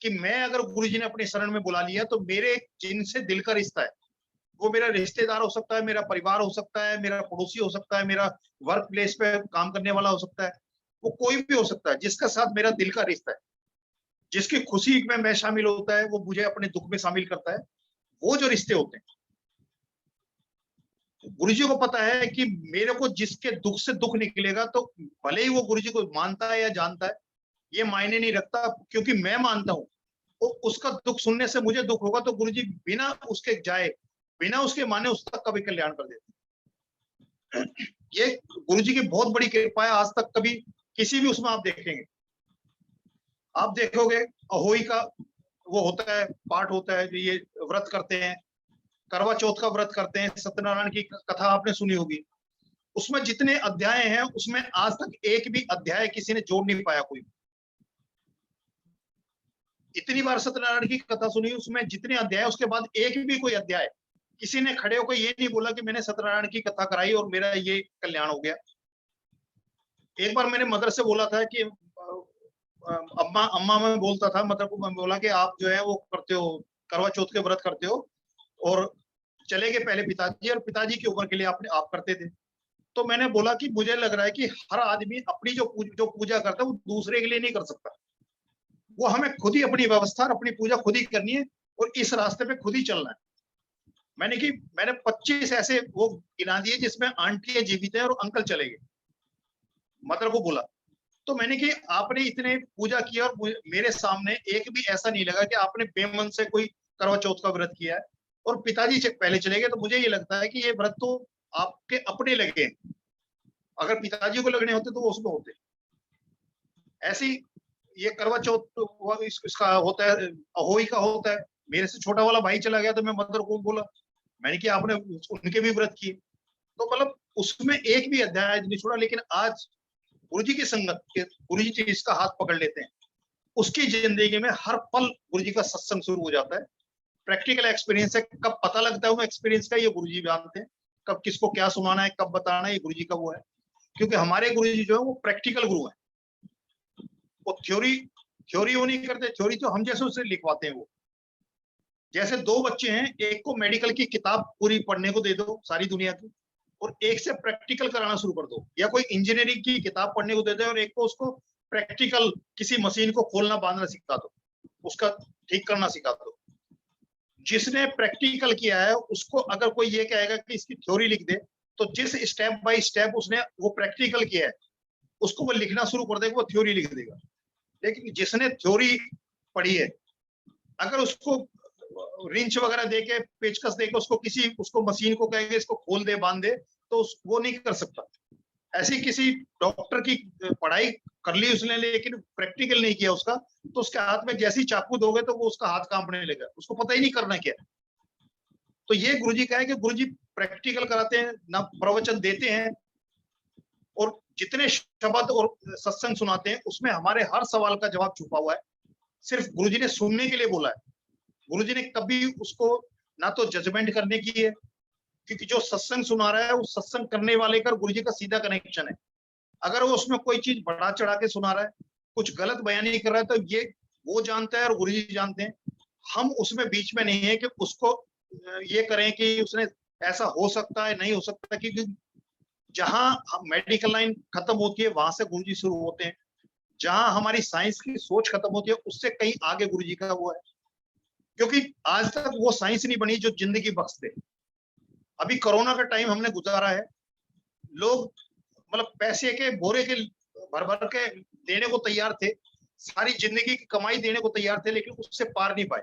Speaker 1: कि मैं अगर गुरुजी ने अपने शरण में बुला लिया, तो मेरे जिनसे दिल का रिश्ता है, वो मेरा रिश्तेदार हो सकता है, मेरा परिवार हो सकता है, मेरा पड़ोसी हो सकता है, मेरा वर्क प्लेस पे काम करने वाला हो सकता है, वो कोई भी हो सकता है जिसका साथ मेरा दिल का रिश्ता है, जिसकी खुशी में मैं शामिल होता है, वो मुझे अपने दुख में शामिल करता है। वो जो रिश्ते होते हैं, गुरुजी को पता है कि मेरे को जिसके दुख से दुख निकलेगा, तो भले ही वो गुरुजी को मानता है या जानता है, ये मायने नहीं रखता, क्योंकि मैं मानता हूं तो उसका दुख सुनने से मुझे दुख होगा, तो गुरुजी बिना उसके जाए, बिना उसके माने उस तक का भी कल्याण कर देते। ये गुरुजी की बहुत बड़ी कृपा है। आज तक कभी किसी भी उसमें आप देखेंगे, आप देखोगे अहोई का वो होता है, पाठ होता है, जो ये व्रत करते हैं, करवा चौथ का व्रत करते हैं, सत्यनारायण की कथा आपने सुनी होगी, उसमें जितने अध्याय हैं उसमें आज तक एक भी अध्याय किसी ने जोड़ नहीं पाया कोई। इतनी बार सत्यनारायण की कथा सुनी, उसमें जितने अध्याय, उसके बाद एक भी कोई अध्याय किसी ने खड़े होकर ये नहीं बोला कि मैंने सत्यनारायण की कथा कराई और मेरा ये कल्याण हो गया। एक बार मैंने मदर से बोला था कि अम्मा अम्मा मैं बोलता था, मदर को मैं बोला कि आप जो है वो करते हो, करवा चौथ के व्रत करते हो, और चले गए पहले पिताजी, और पिताजी की उम्र के लिए आप करते थे। तो मैंने बोला कि मुझे लग रहा है कि हर आदमी अपनी जो पूजा करता है वो दूसरे के लिए नहीं कर सकता, वो हमें खुद ही अपनी व्यवस्था और अपनी पूजा खुद ही करनी है, और इस रास्ते पे खुद ही चलना है। मैंने 25 ऐसे वो गिना दिए जिसमें आंटी जीवित है और अंकल चले गए, मदर को बोला। तो मैंने कि आपने इतने पूजा किया और मेरे सामने एक भी ऐसा नहीं लगा कि आपने बेमन से कोई करवा चौथ का व्रत किया है, और पिताजी पहले चले गए। तो मुझे ये लगता है कि ये व्रत तो आपके अपने लगे, अगर पिताजी को लगने होते तो वो उसमें होते। ऐसी ये करवा चौथ तो इसका होता है, अहोई का होता है। मेरे से छोटा वाला भाई चला गया तो मैं मदर को बोला, मैंने कि आपने उनके भी व्रत किए। तो मतलब उसमें एक भी अध्याय नहीं छोड़ा। लेकिन आज गुरु जी की संगत के गुरु जी इसका हाथ पकड़ लेते हैं, उसकी जिंदगी में हर पल गुरु जी का सत्संग शुरू हो जाता है। प्रैक्टिकल एक्सपीरियंस है, कब पता लगता है वो एक्सपीरियंस का, ये गुरु जी जानते हैं। कब किसको क्या सुनाना है, कब बताना है, ये गुरु जी का वो है। क्योंकि हमारे गुरु जी जो है वो प्रैक्टिकल गुरु है। वो थ्योरी वो नहीं करते, थ्योरी तो हम जैसे उसे लिखवाते हैं। वो जैसे दो बच्चे हैं, एक को मेडिकल की किताब पूरी पढ़ने को दे दो सारी दुनिया की, और एक से प्रैक्टिकल कराना शुरू कर दो। या कोई इंजीनियरिंग की किताब पढ़ने को दे दो और एक को उसको प्रैक्टिकल किसी मशीन को खोलना बांधना सिखा दो, उसका ठीक करना सिखा दो। जिसने प्रैक्टिकल किया है उसको अगर कोई ये कहेगा कि इसकी थ्योरी लिख दे, तो जिस स्टेप बाय स्टेप उसने वो प्रैक्टिकल किया है उसको वो लिखना शुरू कर देगा, वो थ्योरी लिख देगा। लेकिन जिसने थ्योरी पढ़ी है, अगर उसको रिंच वगैरह देके पेचकस देके उसको मशीन को कहेंगे इसको खोल दे बांध दे, तो वो नहीं कर सकता। ऐसी किसी डॉक्टर की पढ़ाई कर ली उसने लेकिन प्रैक्टिकल नहीं किया उसका, तो उसके हाथ में जैसी चाकू दोगे तो वो उसका हाथ कांपने लगेगा, उसको पता ही नहीं करना क्या। तो ये गुरुजी का है कि गुरुजी प्रैक्टिकल कराते हैं ना, प्रवचन देते हैं, और जितने शब्द और सत्संग सुनाते हैं उसमें हमारे हर सवाल का जवाब छुपा हुआ है। सिर्फ गुरुजी ने सुनने के लिए बोला है। गुरुजी ने कभी उसको ना तो जजमेंट करने की है, क्योंकि जो सत्संग सुना रहा है उस सत्संग करने वाले का गुरुजी का सीधा कनेक्शन है। अगर वो उसमें कोई चीज बढ़ा चढ़ा के सुना रहा है, कुछ गलत बयान नहीं कर रहा है, तो ये वो जानता है और गुरुजी जानते हैं। हम उसमें बीच में नहीं है कि उसको ये करें कि उसने ऐसा हो सकता है नहीं हो सकता, क्योंकि जहां मेडिकल लाइन खत्म होती है वहां से गुरुजी शुरू होते हैं। जहां हमारी साइंस की सोच खत्म होती है उससे कहीं आगे गुरुजी का वो है। क्योंकि आज तक वो साइंस नहीं बनी जो जिंदगी बख्श दे। अभी कोरोना का टाइम हमने गुजारा है, लोग मतलब पैसे के बोरे के भर भर के देने को तैयार थे, सारी जिंदगी की कमाई देने को तैयार थे, लेकिन उससे पार नहीं पाए।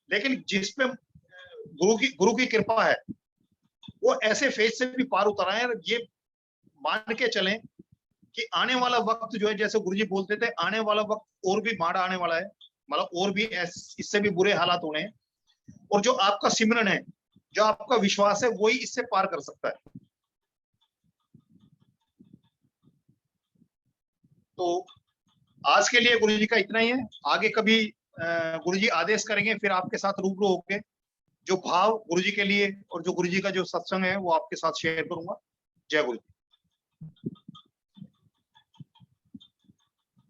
Speaker 1: लेकिन जिस पे गुरु की कृपा है वो ऐसे फेज से भी पार उतर आए। ये मान के चलें कि आने वाला वक्त जो है, जैसे गुरुजी बोलते थे, आने वाला वक्त और भी माड़ा आने वाला है, मतलब और भी इससे भी बुरे हालात होने हैं। और जो आपका सिमरन है, जो आपका विश्वास है, वही इससे पार कर सकता है। तो आज के लिए गुरुजी का इतना ही है। आगे कभी गुरुजी आदेश करेंगे फिर आपके साथ रूबरू होके जो भाव गुरुजी के लिए और जो गुरुजी का जो सत्संग है वो आपके साथ शेयर करूंगा। जय गुरु।